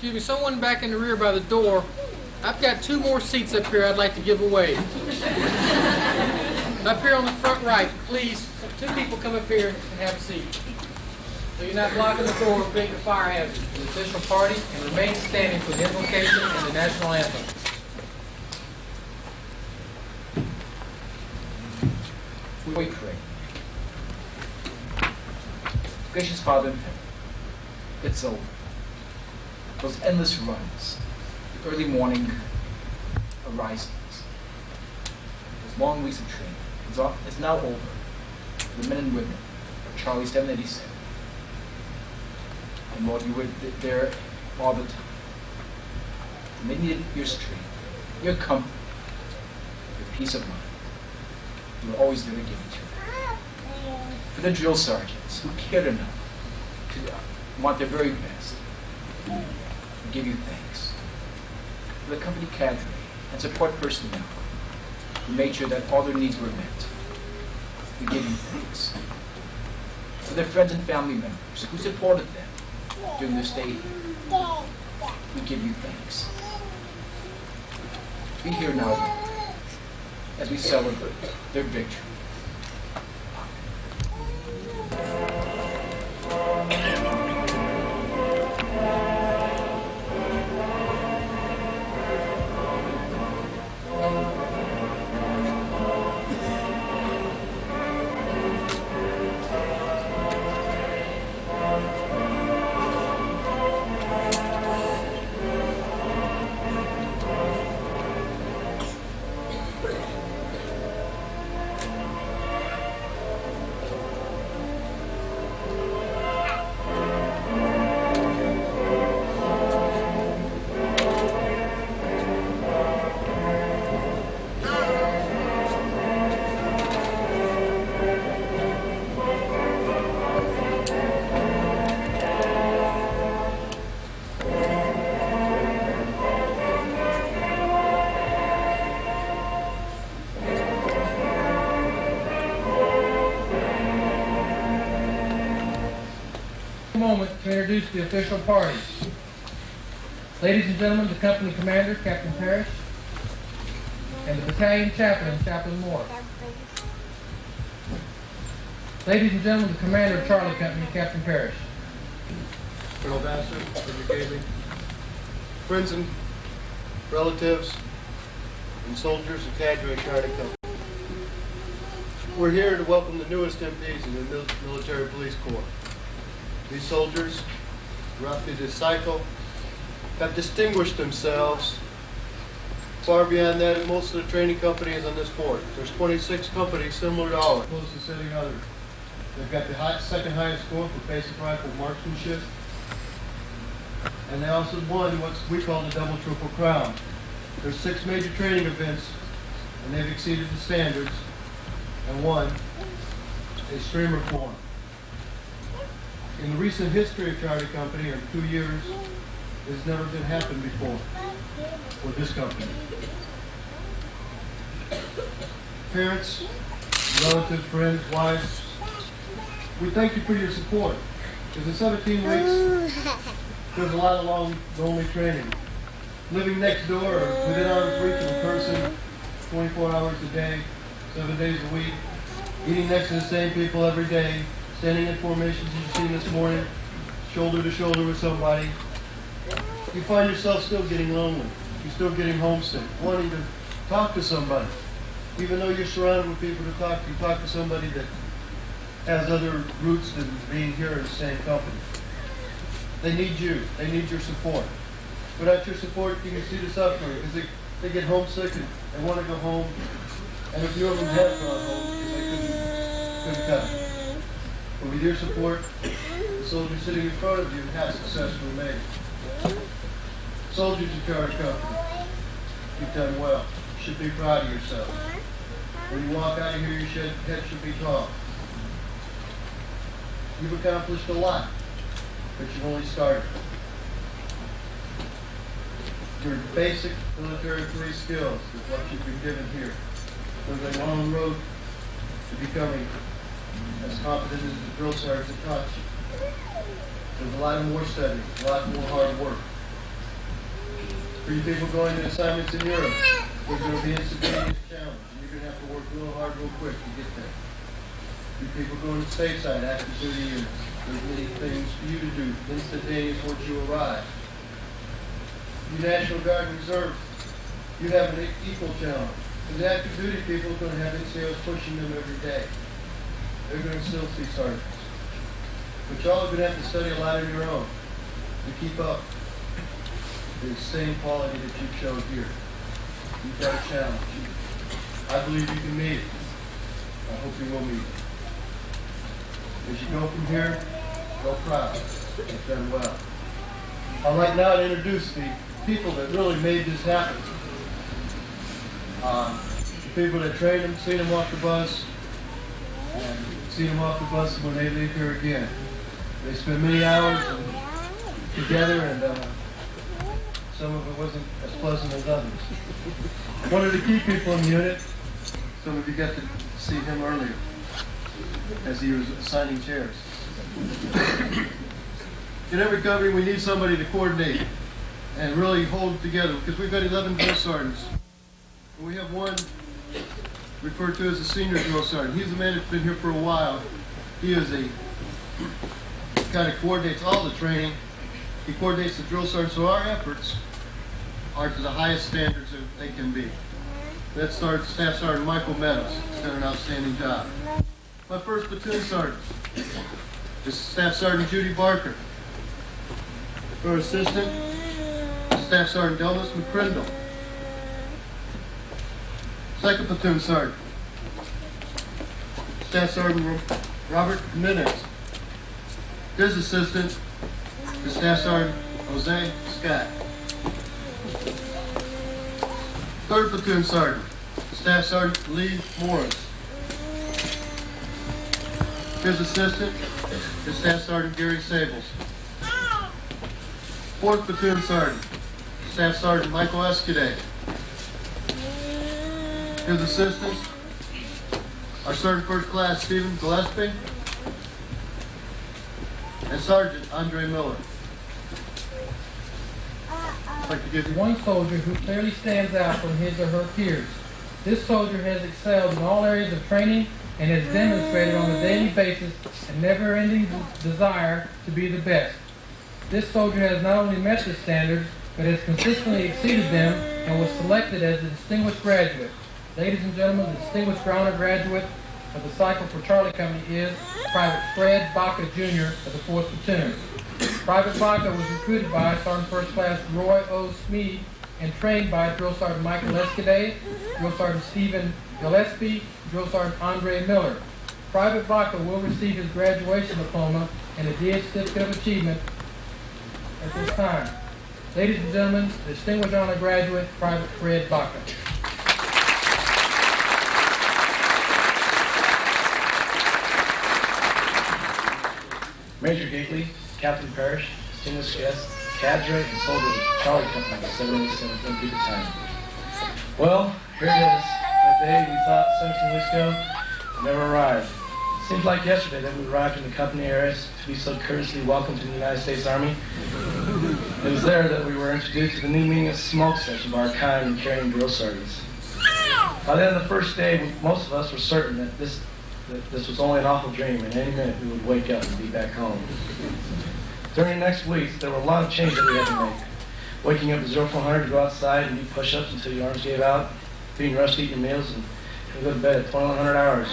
excuse me, someone back in the rear by the door I've got 2 more seats up here I'd like to give away. Up here on the front right, please, 2 people come up here and have a seat. So you're not blocking the door or creating a fire hazard for the official party, and remain standing for the invocation and the national anthem. We pray. Gracious Father in heaven, it's over. Those endless runs, the early morning arisings, those long weeks of training, it's now over for the men and women of Charlie 787. And Lord, you were there all the time. And they needed your strength, your comfort, your peace of mind. You were always there to give it to them. For the drill sergeants who cared enough to want their very best, we give you thanks. For the company cadre and support personnel who made sure that all their needs were met, we give you thanks. For their friends and family members who supported them during their stay here, we give you thanks. Be here now, Lord, as we celebrate their victory. Moment to introduce the official party. Ladies and gentlemen, the company commander, Captain Parrish, and the battalion chaplain, Chaplain Moore. Ladies and gentlemen, the commander of Charlie Company, Captain Parrish. Colonel Vassar, Major Gailey, friends and relatives, and soldiers of cadre and Charlie Company. We're here to welcome the newest MPs in the Military Police Corps. These soldiers, throughout this cycle, have distinguished themselves far beyond that in most of the training companies on this force. There's 26 companies similar to ours. Closest to any other. They've got the second highest score for basic rifle marksmanship. And they also won what we call the double triple crown. There's 6 major training events, and they've exceeded the standards, and won a streamer form. In the recent history of Charlie Company, in 2 years, it's never been happened before with this company. Parents, relatives, friends, wives, we thank you for your support. Because in 17 weeks, there's a lot of long, lonely training. Living next door or within arm's reach of a person 24 hours a day, 7 days a week, eating next to the same people every day, standing in formations you've seen this morning, shoulder to shoulder with somebody, you find yourself still getting lonely. You're still getting homesick, wanting to talk to somebody. Even though you're surrounded with people to talk to somebody that has other roots than being here in the same company. They need you. They need your support. Without your support, you can see the suffering because they get homesick and they want to go home. And a few of them have gone home because they couldn't come. But with your support, the soldiers sitting in front of you have successfully made it. Soldiers of Charlie Company, you've done well. You should be proud of yourself. When you walk out of here, your head should be tall. You've accomplished a lot, but you've only started. Your basic military police skills is what you've been given here. There's a long road to becoming as competent as the drill sergeant taught you. There's a lot more study, a lot more hard work. For you people going to assignments in Europe, there's going to be instantaneous challenge, and you're going to have to work real hard, real quick to get there. You people going to stateside, active duty units, there's many things for you to do, instantaneous once you arrive. You National Guard and Reserve, you have an equal challenge. Because the active duty people are going to have NCOs pushing them every day. They're going to still see sergeants. But y'all are going to have to study a lot on your own to keep up the same quality that you showed here. You've got a challenge. I believe you can meet it. I hope you will meet it. As you go from here, go proud. You've done well. I'd like now to introduce the people that really made this happen. The people that trained them, seen them off the bus, and seen them off the bus when they leave here again. They spent many hours together, and some of it wasn't as pleasant as others. One of the key people in the unit, some of you got to see him earlier as he was assigning chairs. In every company, we need somebody to coordinate and really hold it together, because we've got 11 drill sergeants. And we have one referred to as a senior drill sergeant. He's the man that's been here for a while. He is kind of coordinates all the training. He coordinates the drill sergeants, so our efforts are to the highest standards that they can be. That's Staff Sergeant Michael Meadows. He's done an outstanding job. My first platoon sergeant is Staff Sergeant Judy Barker. Her assistant, Staff Sergeant Delmas McCrindle. Second platoon sergeant, Staff Sergeant Robert Minix. His assistant is Staff Sergeant Jose Scott. Third platoon sergeant, Staff Sergeant Lee Morris. His assistant is Staff Sergeant Gary Sables. Fourth platoon sergeant, Staff Sergeant Michael Escudé. His assistants are Sergeant First Class Stephen Gillespie and Sergeant Andre Miller. I'd like to give you One soldier who clearly stands out from his or her peers. This soldier has excelled in all areas of training and has demonstrated on a daily basis a never-ending desire to be the best. This soldier has not only met the standards, but has consistently exceeded them and was selected as a distinguished graduate. Ladies and gentlemen, the distinguished honor graduate of the Cycle for Charlie Company is Private Fred Baca Jr. of the 4th Platoon. Private Baca was recruited by Sergeant First Class Roy O. Smead and trained by Drill Sergeant Michael Escudé, Drill Sergeant Stephen Gillespie, Drill Sergeant Andre Miller. Private Baca will receive his graduation diploma and a DA Certificate of Achievement at this time. Ladies and gentlemen, distinguished honor graduate, Private Fred Baca. Major Gately, Captain Parrish, distinguished guests, cadre, and soldiers of the Charlie Company, 787th Infantry Battalion. Well, here it is. That day we thought 17 weeks ago never arrived. It seems like yesterday that we arrived in the company areas to be so courteously welcomed to the United States Army. It was there that we were introduced to the new meaning of smoke section by our kind and caring drill sergeants. By the end of the first day, most of us were certain that this was only an awful dream, and any minute we would wake up and be back home. During the next weeks, there were a lot of changes that we had to make. Waking up at 0400 to go outside and do push-ups until your arms gave out, being rushed to eat your meals, and go to bed at 2100 hours.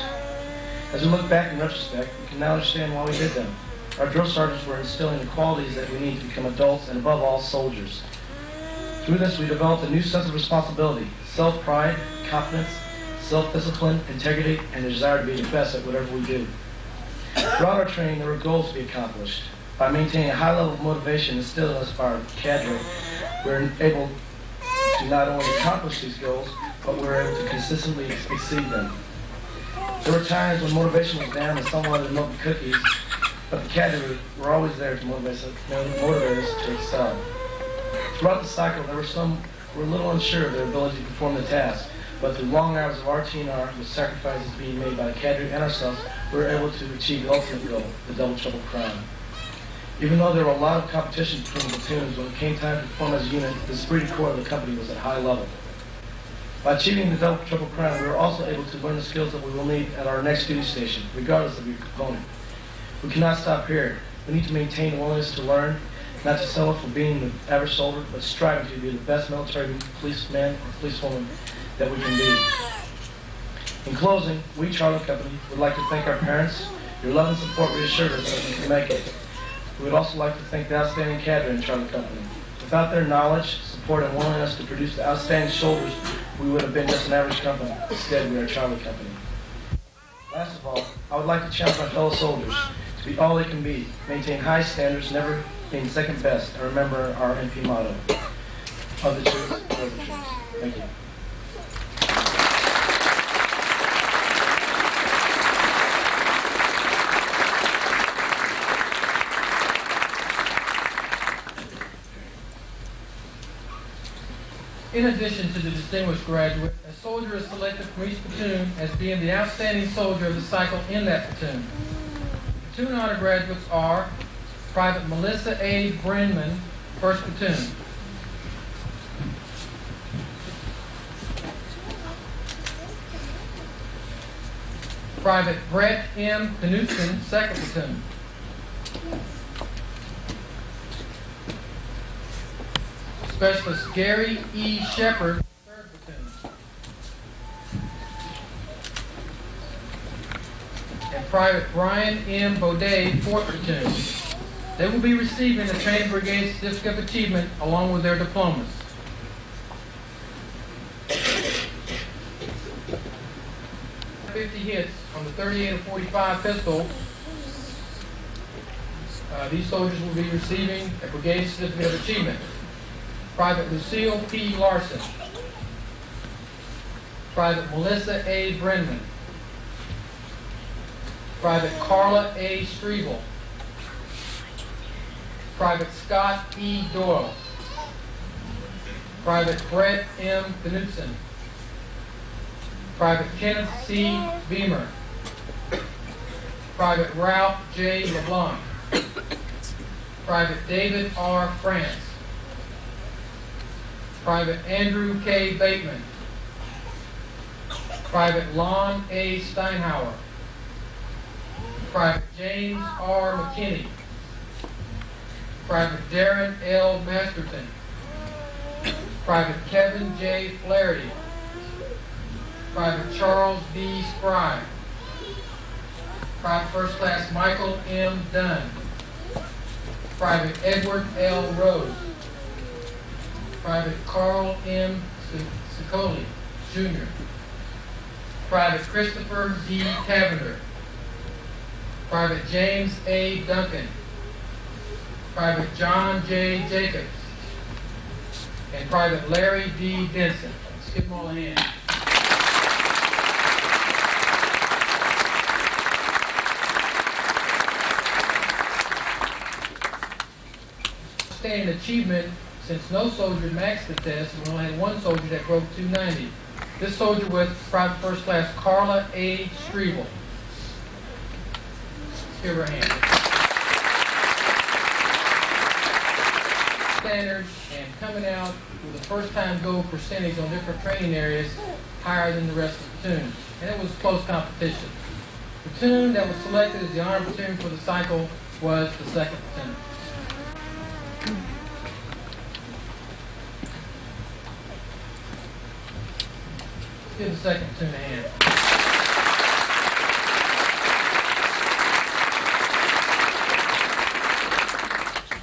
As we look back in retrospect, we can now understand why we did them. Our drill sergeants were instilling the qualities that we need to become adults and, above all, soldiers. Through this, we developed a new sense of responsibility, self-pride, confidence, self-discipline, integrity, and a desire to be the best at whatever we do. Throughout our training, there were goals to be accomplished. By maintaining a high level of motivation instilled in us by our cadre, we were able to not only accomplish these goals, but we were able to consistently exceed them. There were times when motivation was down and someone wanted milk and cookies, but the cadre were always there to motivate us to excel. Throughout the cycle, there were some who were a little unsure of their ability to perform the task, but through long hours of RT&R, with sacrifices being made by the cadre and ourselves, we were able to achieve the ultimate goal, the double trouble crown. Even though there were a lot of competition between the platoons, when it came time to perform as a unit, the esprit de corps of the company was at high level. By achieving the double triple crown, we were also able to learn the skills that we will need at our next duty station, regardless of your component. We cannot stop here. We need to maintain a willingness to learn, not to settle for being the average soldier, but striving to be the best military policeman or policewoman that we can be. In closing, we, Charlie Company, would like to thank our parents. Your love and support reassured us that we can make it. We would also like to thank the outstanding cadre in Charlie Company. Without their knowledge, support, and willingness to produce the outstanding soldiers, we would have been just an average company. Instead, we are Charlie Company. Last of all, I would like to challenge my fellow soldiers to be all they can be, maintain high standards, never being second best, and remember our MP motto, of the truth, for the truth. Thank you. In addition to the distinguished graduate, a soldier is selected from each platoon as being the outstanding soldier of the cycle in that platoon. Platoon honor graduates are Private Melissa A. Brenman, 1st Platoon. Private Brett M. Knutson, 2nd Platoon. Specialist Gary E. Shepard, 3rd Platoon. And Private Brian M. Baudet, 4th Platoon. They will be receiving the Training Brigade Certificate of Achievement along with their diplomas. .50 hits on the 38 and 45 pistol. These soldiers will be receiving a Brigade Certificate of Achievement. Private Lucille P. Larson. Private Melissa A. Brenman. Private Carla A. Strevel. Private Scott E. Doyle. Private Brett M. Knutson. Private Kenneth C. Beamer. Private Ralph J. LeBlanc. Private David R. France. Private Andrew K. Bateman. Private Lon A. Steinhauer. Private James R. McKinney. Private Darren L. Masterton. Private Kevin J. Flaherty. Private Charles B. Spry. Private First Class Michael M. Dunn. Private Edward L. Rose. Private Carl M. Sicoli, Jr. Private Christopher D. Cavender. Private James A. Duncan. Private John J. Jacobs. And Private Larry D. Denson. Let's give them all a hand. Outstanding achievement, since no soldier maxed the test, we only had one soldier that broke 290. This soldier was Private First Class Carla A. Strevel. Let's give her a hand. Standard and coming out with a first-time goal percentage on different training areas higher than the rest of the platoon. And it was close competition. The platoon that was selected as the honor platoon for the cycle was the 2nd Platoon. Give the 2nd Platoon a hand.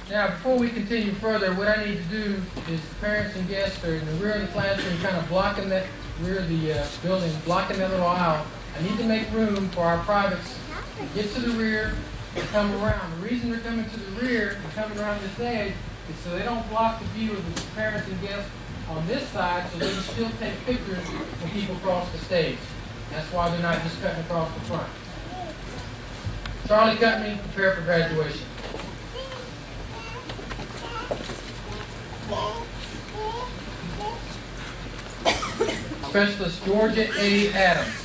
Now, before we continue further, what I need to do is parents and guests are in the rear of the classroom, kind of blocking that rear of the building, blocking that little aisle. I need to make room for our privates to get to the rear and come around. The reason they're coming to the rear and coming around this edge is so they don't block the view of the parents and guests on this side, so they can still take pictures when people cross the stage. That's why they're not just cutting across the front. Charlie Company, prepare for graduation. Specialist Georgia A. Adams.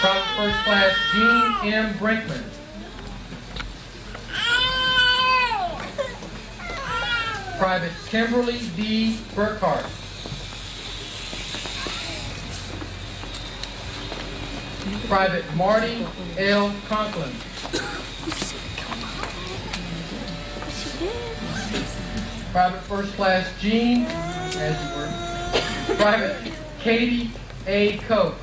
Private First Class Gene M. Brinkman. Private Kimberly D. Burkhart. Private Marty L. Conklin. Private First Class Gene, as you were. Private Katie A. Cope.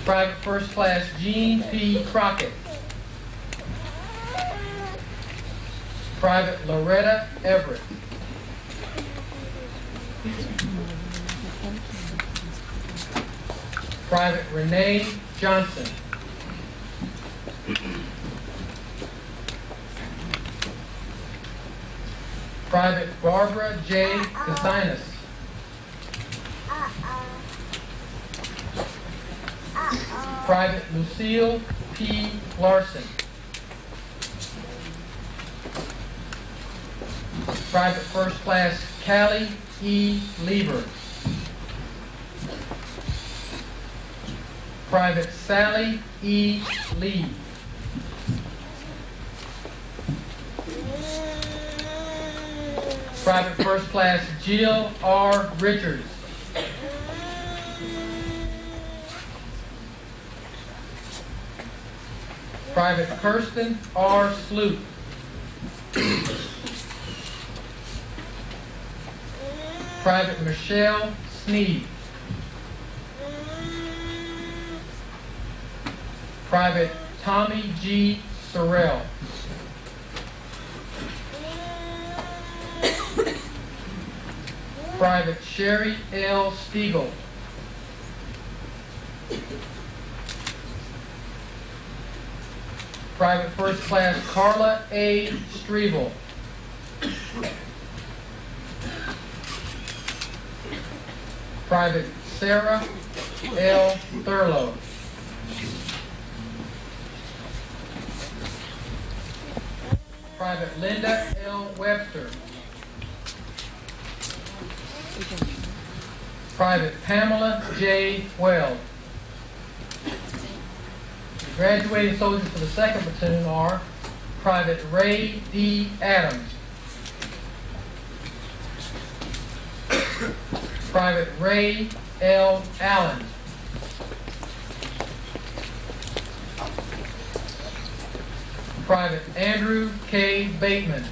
Private First Class Gene P. Crockett. Private Loretta Everett. Private Renee Johnson. Private Barbara J. Casinas. Private Lucille P. Larson. Private First Class Callie E. Lieber. Private Sally E. Lee. Private First Class Jill R. Richards. Private Kirsten R. Sloot. Private Michelle Sneed. Private Tommy G. Sorrell. Private Sherry L. Stiegel. Private First Class Carla A. Strevel. Private Sarah L. Thurlow. Private Linda L. Webster. Private Pamela J. Weld. The graduating soldiers for the 2nd platoon are Private Ray D. Adams. Private Ray L. Allen. Private Andrew K. Bateman.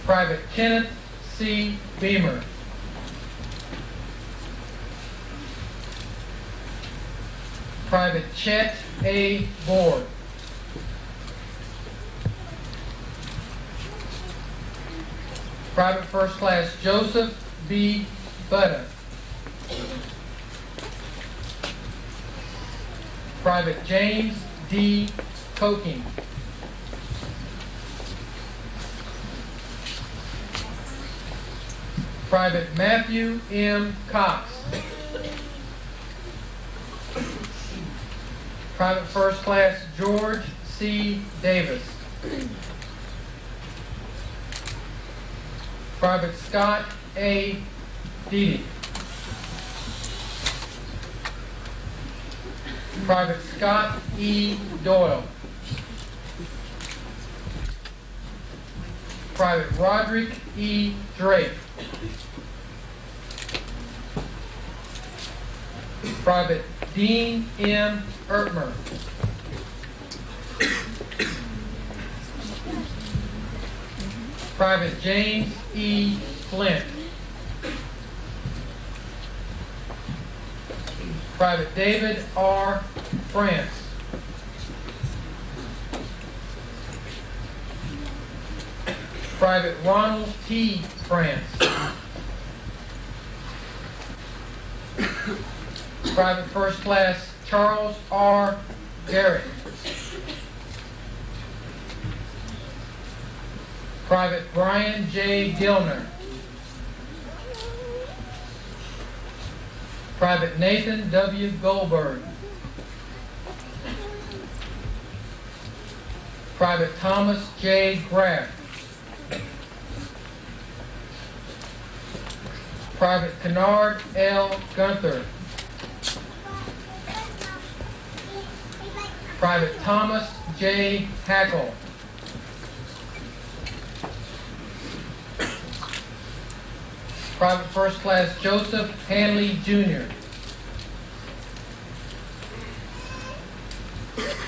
Private Kenneth C. Beamer. Private Chet A. Board. Private First Class Joseph B. Butta. Private James D. Coking. Private Matthew M. Cox. Private First Class George C. Davis. Private Scott A. Deedy. Private Scott E. Doyle. Private Roderick E. Drake. Private Dean M. Ertmer. Private James E. Flint. Private David R. France. Private Ronald T. France. Private First Class Charles R. Garrett. Private Brian J. Gilner. Private Nathan W. Goldberg. Private Thomas J. Graff. Private Kennard L. Gunther. Private Thomas J. Hackle. Private First Class Joseph Hanley, Jr.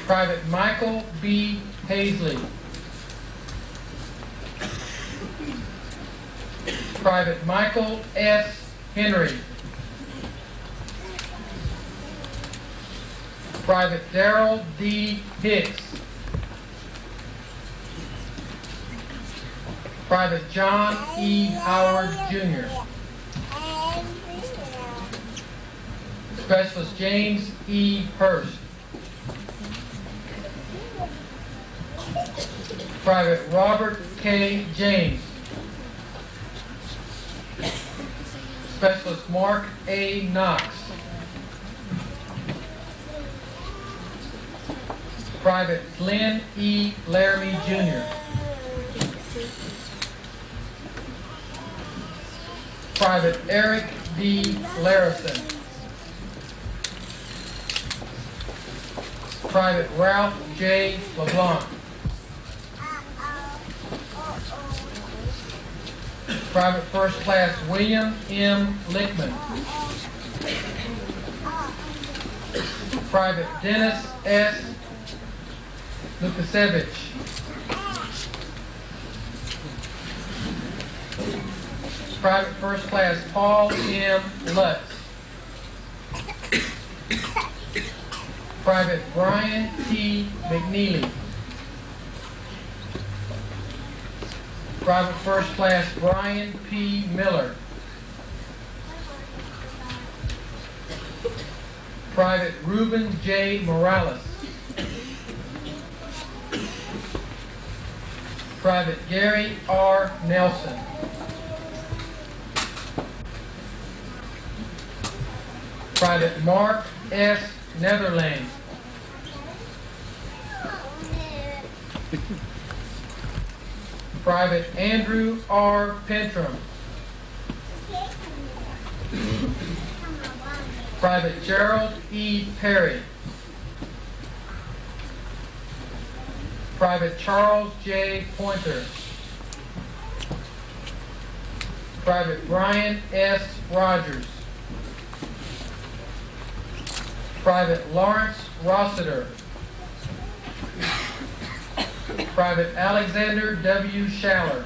Private Michael B. Paisley. Private Michael S. Henry. Private Darrell D. Hicks. Private John E. Howard, Jr. Specialist James E. Hurst. Private Robert K. James. Specialist Mark A. Knox. Private Glenn E. Laramie, Jr. Private Eric D. Larison. Private Ralph J. LeBlanc. Private First Class William M. Lickman. Private Dennis S. Lukasevich. Private First Class Paul M. Lutz. Private Brian T. McNeely. Private First Class Brian P. Miller. Private Reuben J. Morales. Private Gary R. Nelson. Private Mark S. Netherland. Private Andrew R. Pentrum. Private Gerald E. Perry. Private Charles J. Pointer. Private Brian S. Rogers. Private Lawrence Rossiter. Private Alexander W. Schaller.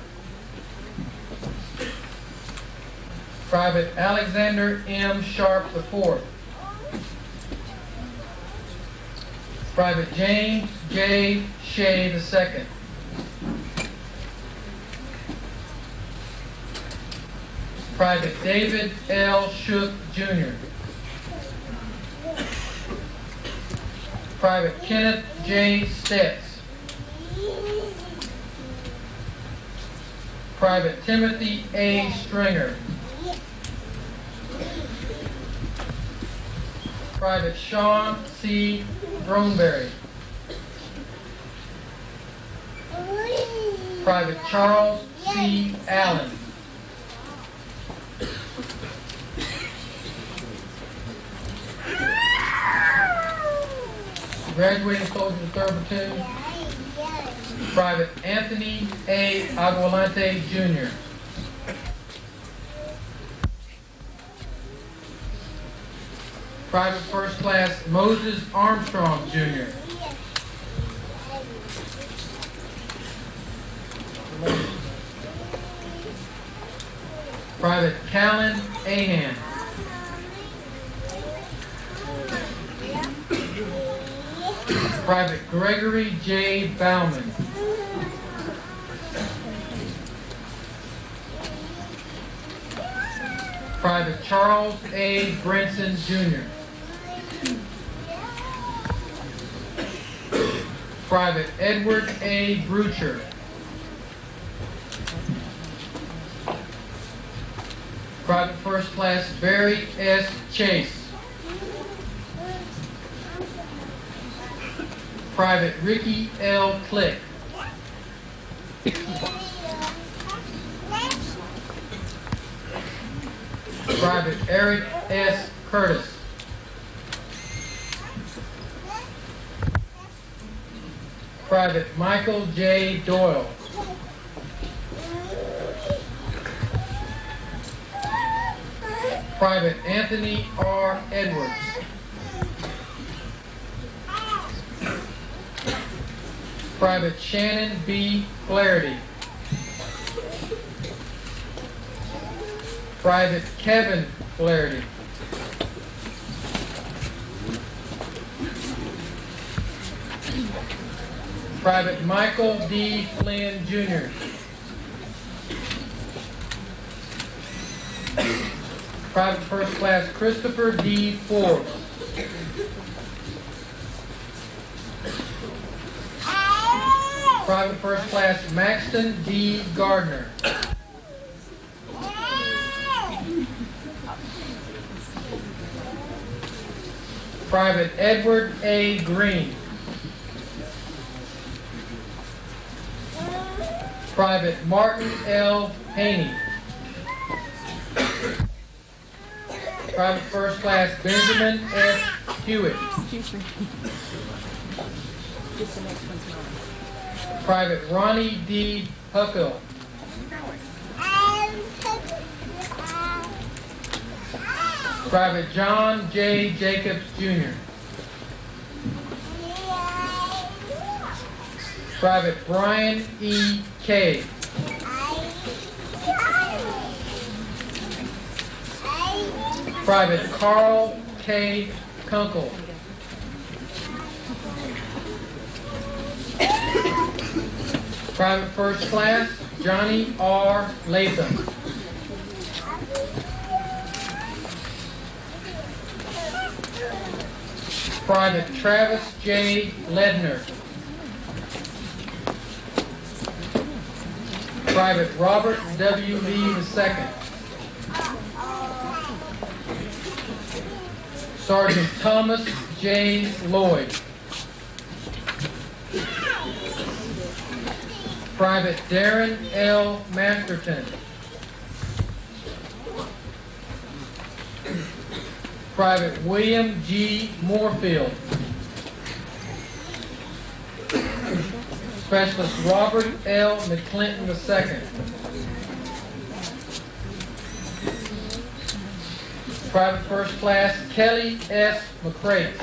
Private Alexander M. Sharp IV. Private James J. Shea II. Private David L. Shook, Jr. Private Kenneth J. Stetz. Private Timothy A. Stringer. Private Sean C. Throneberry. Private Charles C. Allen. Graduating soldier of the 3rd Platoon, Private Anthony A. Aguilante, Jr. Private First Class Moses Armstrong, Jr. Private Callan Ahan. Private Gregory J. Bauman. Private Charles A. Brinson, Jr. Private Edward A. Brucher. Private First Class Barry S. Chase. Private Ricky L. Click. Private Eric S. Curtis. Private Michael J. Doyle. Private Anthony R. Edwards. Private Shannon B. Flaherty. Private Kevin Flaherty. Private Michael D. Flynn, Jr. Private First Class Christopher D. Forbes. Private First Class Maxton D. Gardner. Private Edward A. Green. Private Martin L. Haney. Private First Class Benjamin S. Hewitt. Private Ronnie D. Huckle. Private John J. Jacobs, Jr. Private Brian E. Kay. Private Carl K. Kunkel. Private First Class Johnny R. Latham. Private Travis J. Ledner. Private Robert W. Lee II. Sergeant Thomas J. Lloyd. Private Darren L. Masterton. Private William G. Moorfield. Specialist Robert L. McClinton II. Private First Class Kelly S. McCrate.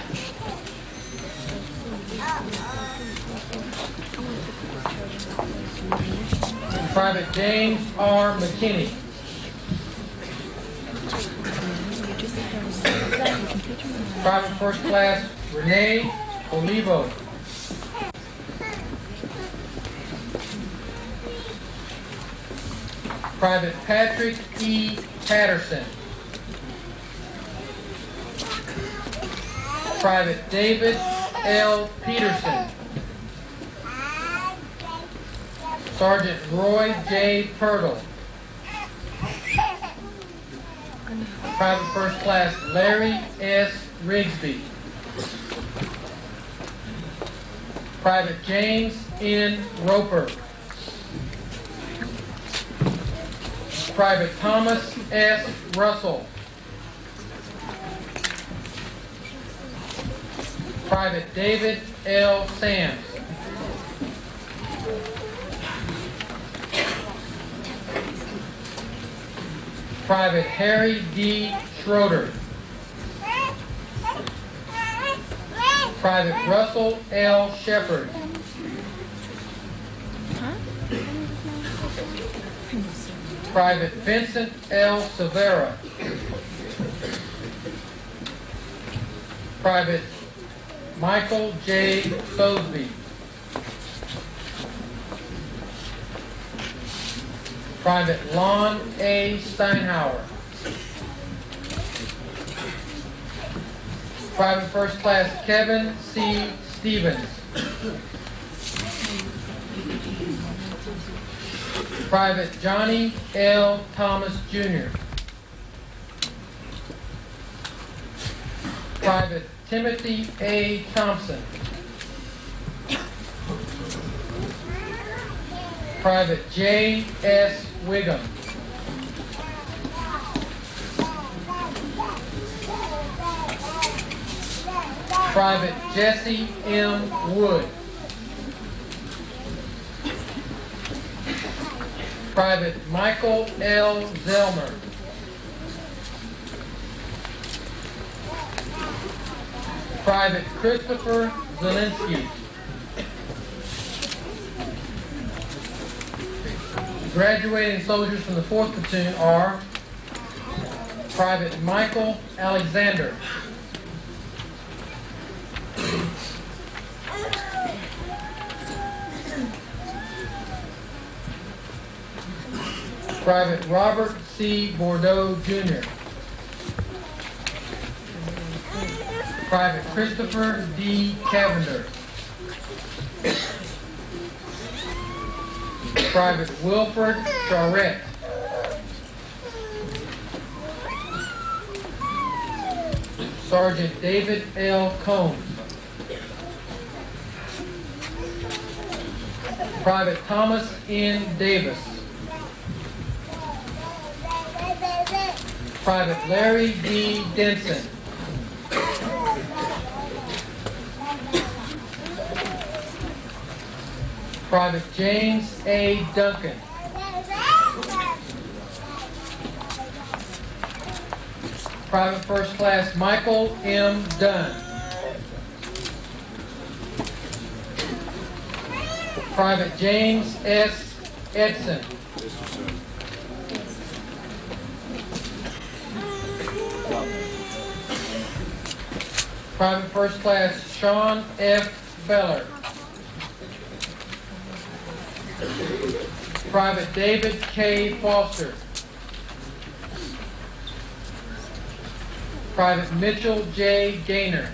Private James R. McKinney. Private First Class Renee Olivo. Private Patrick E. Patterson. Private David L. Peterson. Sergeant Roy J. Purtle. Private First Class Larry S. Rigsby. Private James N. Roper. Private Thomas S. Russell. Private David L. Sands. Private Harry D. Schroeder. Private Russell L. Shepard. Private Vincent L. Severa. Private Michael J. Sosby. Private Lon A. Steinhauer. Private First Class Kevin C. Stevens. Private Johnny L. Thomas, Jr. Private Timothy A. Thompson. Private J. S. Wiggum. Private Jesse M. Wood. Private Michael L. Zellmer. Private Christopher Zielinski. Graduating soldiers from the 4th platoon are Private Michael Alexander. Private Robert C. Bordeaux, Jr. Private Christopher D. Cavender. Private Wilford Charette. Sergeant David L. Combs. Private Thomas N. Davis. Private Larry D. Denson. Private James A. Duncan. Private First Class Michael M. Dunn. Private James S. Edson. Private First Class Sean F. Beller. Private David K. Foster. Private Mitchell J. Gaynor.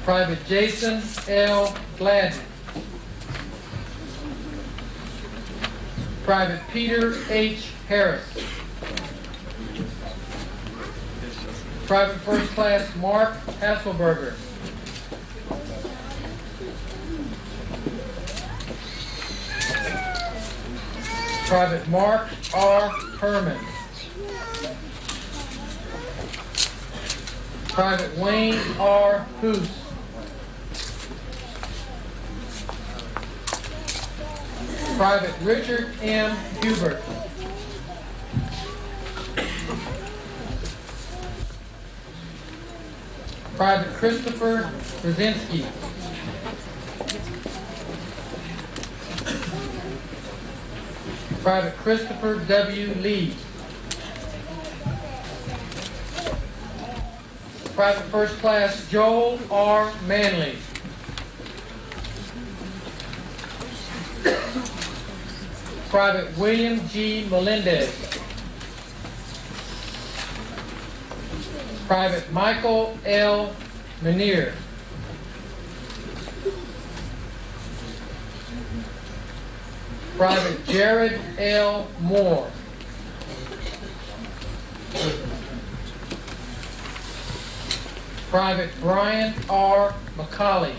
Private Jason L. Gladden. Private Peter H. Harris. Private First Class Mark Hasselberger. Private Mark R. Herman. Private Wayne R. Hoos. Private Richard M. Hubert. Private Christopher Brzezinski. Private Christopher W. Lee. Private First Class Joel R. Manley. Private William G. Melendez. Private Michael L. Manier. Private Jared L. Moore. Private Brian R. McCauley.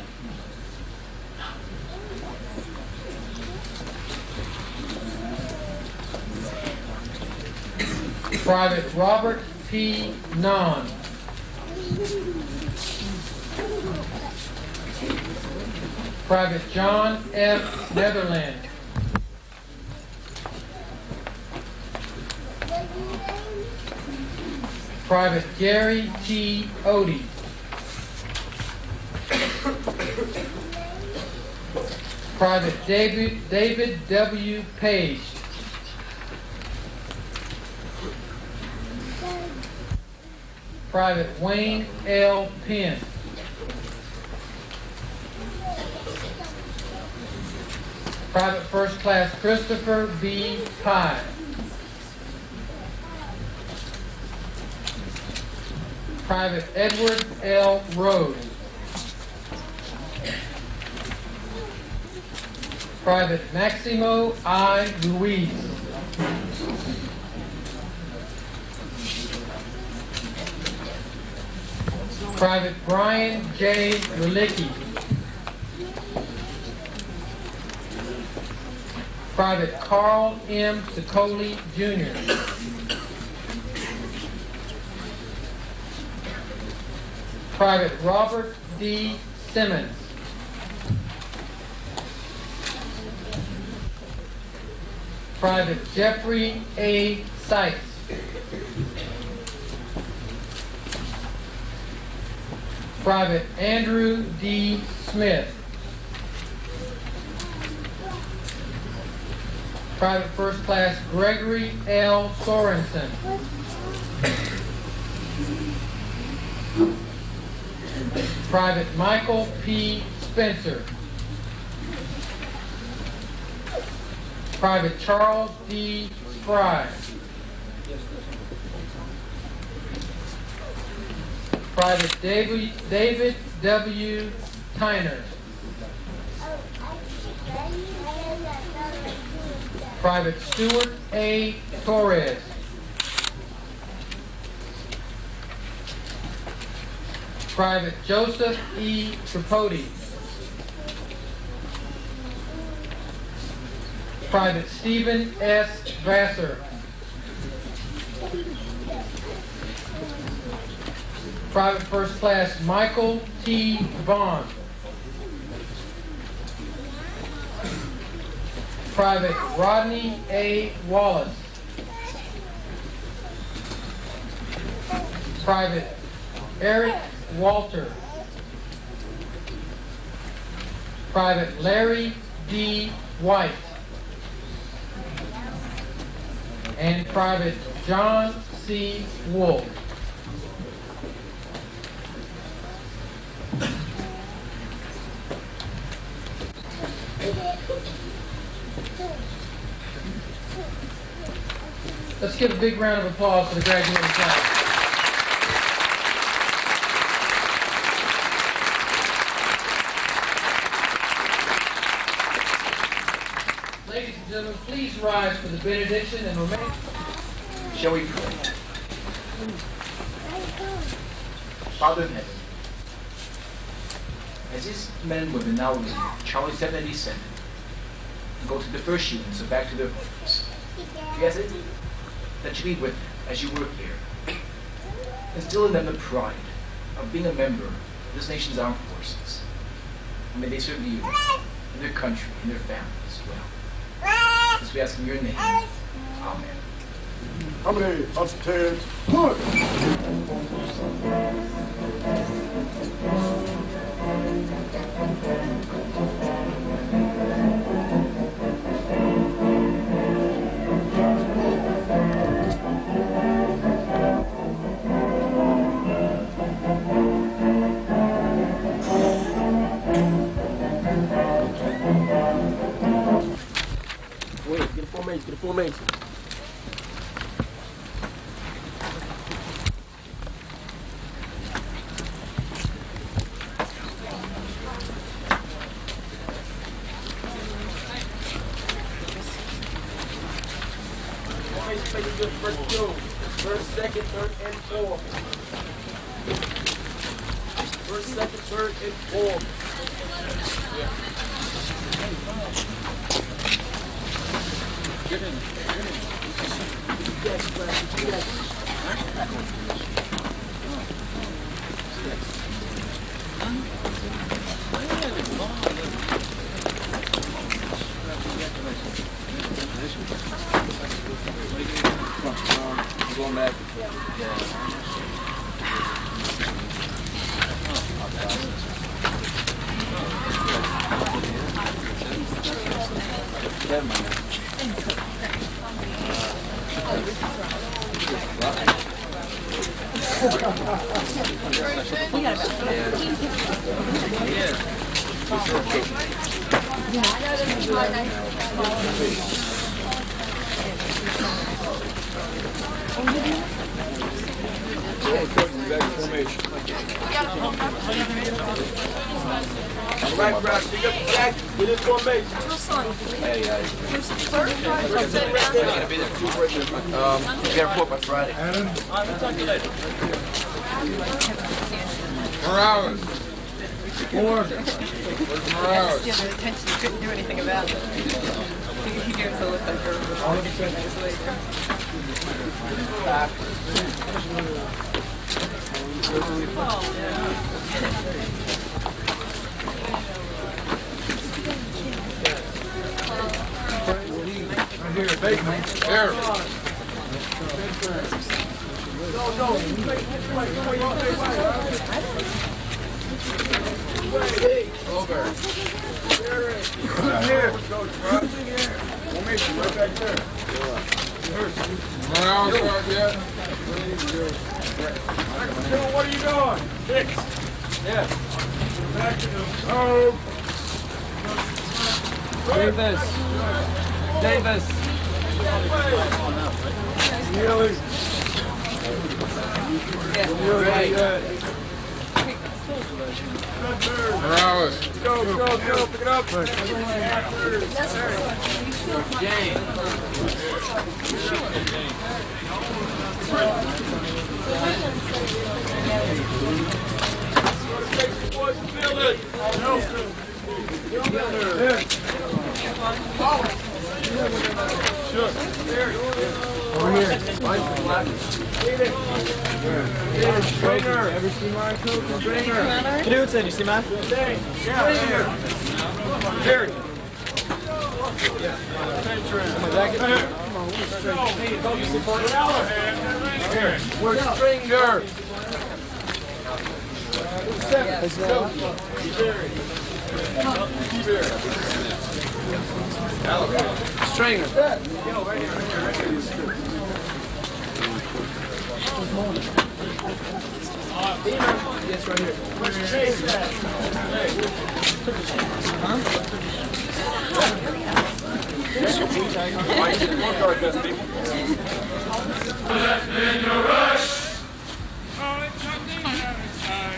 Private Robert P. Nahn. Private John F. Netherland. Private Gary T. Odie. Private David W. Page. Private Wayne L. Penn. Private First Class Christopher B. Pye. Private Edward L. Rose. Private Maximo I. Ruiz. Private Brian J. Relicki. Private Carl M. Sicoli, Jr. Private Robert D. Simmons. Private Jeffrey A. Sykes. Private Andrew D. Smith. Private First Class Gregory L. Sorensen. Private Michael P. Spencer. Private Charles D. Fry. Private David W. Tyner. Private Stuart A. Torres. Private Joseph E. Tripodi. Private Stephen S. Vassar. Private First Class Michael T. Vaughn. Private Rodney A. Wallace. Private Eric Walter. Private Larry D. White. And Private John C. Wolf. Let's give a big round of applause for the graduating class. Ladies and gentlemen, please rise for the benediction and remain. Shall we pray? Father in heaven, as these men and women now leave Charlie 787 and go to the first units and back to their homes, we ask that you be with them as you work here, instill in them the pride of being a member of this nation's armed forces. And may they serve you and their country and their families well. As we ask in your name, amen. How many upstairs? Push! Wait, get a formation. First, second, third, and fourth. First, second, third, and fourth. Get in. Going back. All right, Brad, pick up the jacket. Get in formation. Hey, you got a report by Friday. Morales. Where's Morales? Yeah, the attention, you couldn't do anything about it. He gave us a look like her 15 minutes later. What are you doing? Six. Yeah. Back to the Davis. Davis. Nearly. Morales. Go, pick it up. Stringer. Ever seen my coach? Stringer. Knudsen, you see mine? Yeah. Jerry. Where's Stringer? Stringer. Yes, right here. Where's Chase at?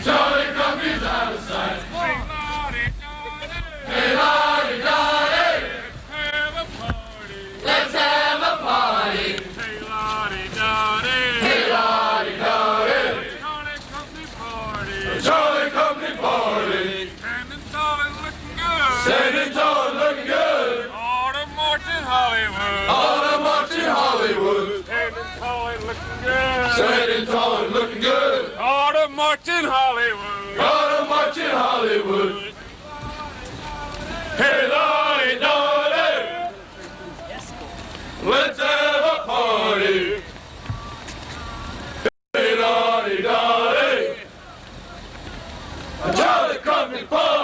Charlie Company's out of sight. Hey, lordy, lordy. Let's have a party. Hey, lordy, lordy. Hey, lordy, lordy. Charlie Company party. Charlie Company party. Standing tall and looking good. Standing tall and looking good. Order marching Hollywood. Order marching Hollywood. Standing tall and looking good. Standing tall and looking good. Order marching Hollywood. Order marching Hollywood. Hey, lordy, lordy. Let's have a party. Hey, lordy, lordy. A Charlie Company party.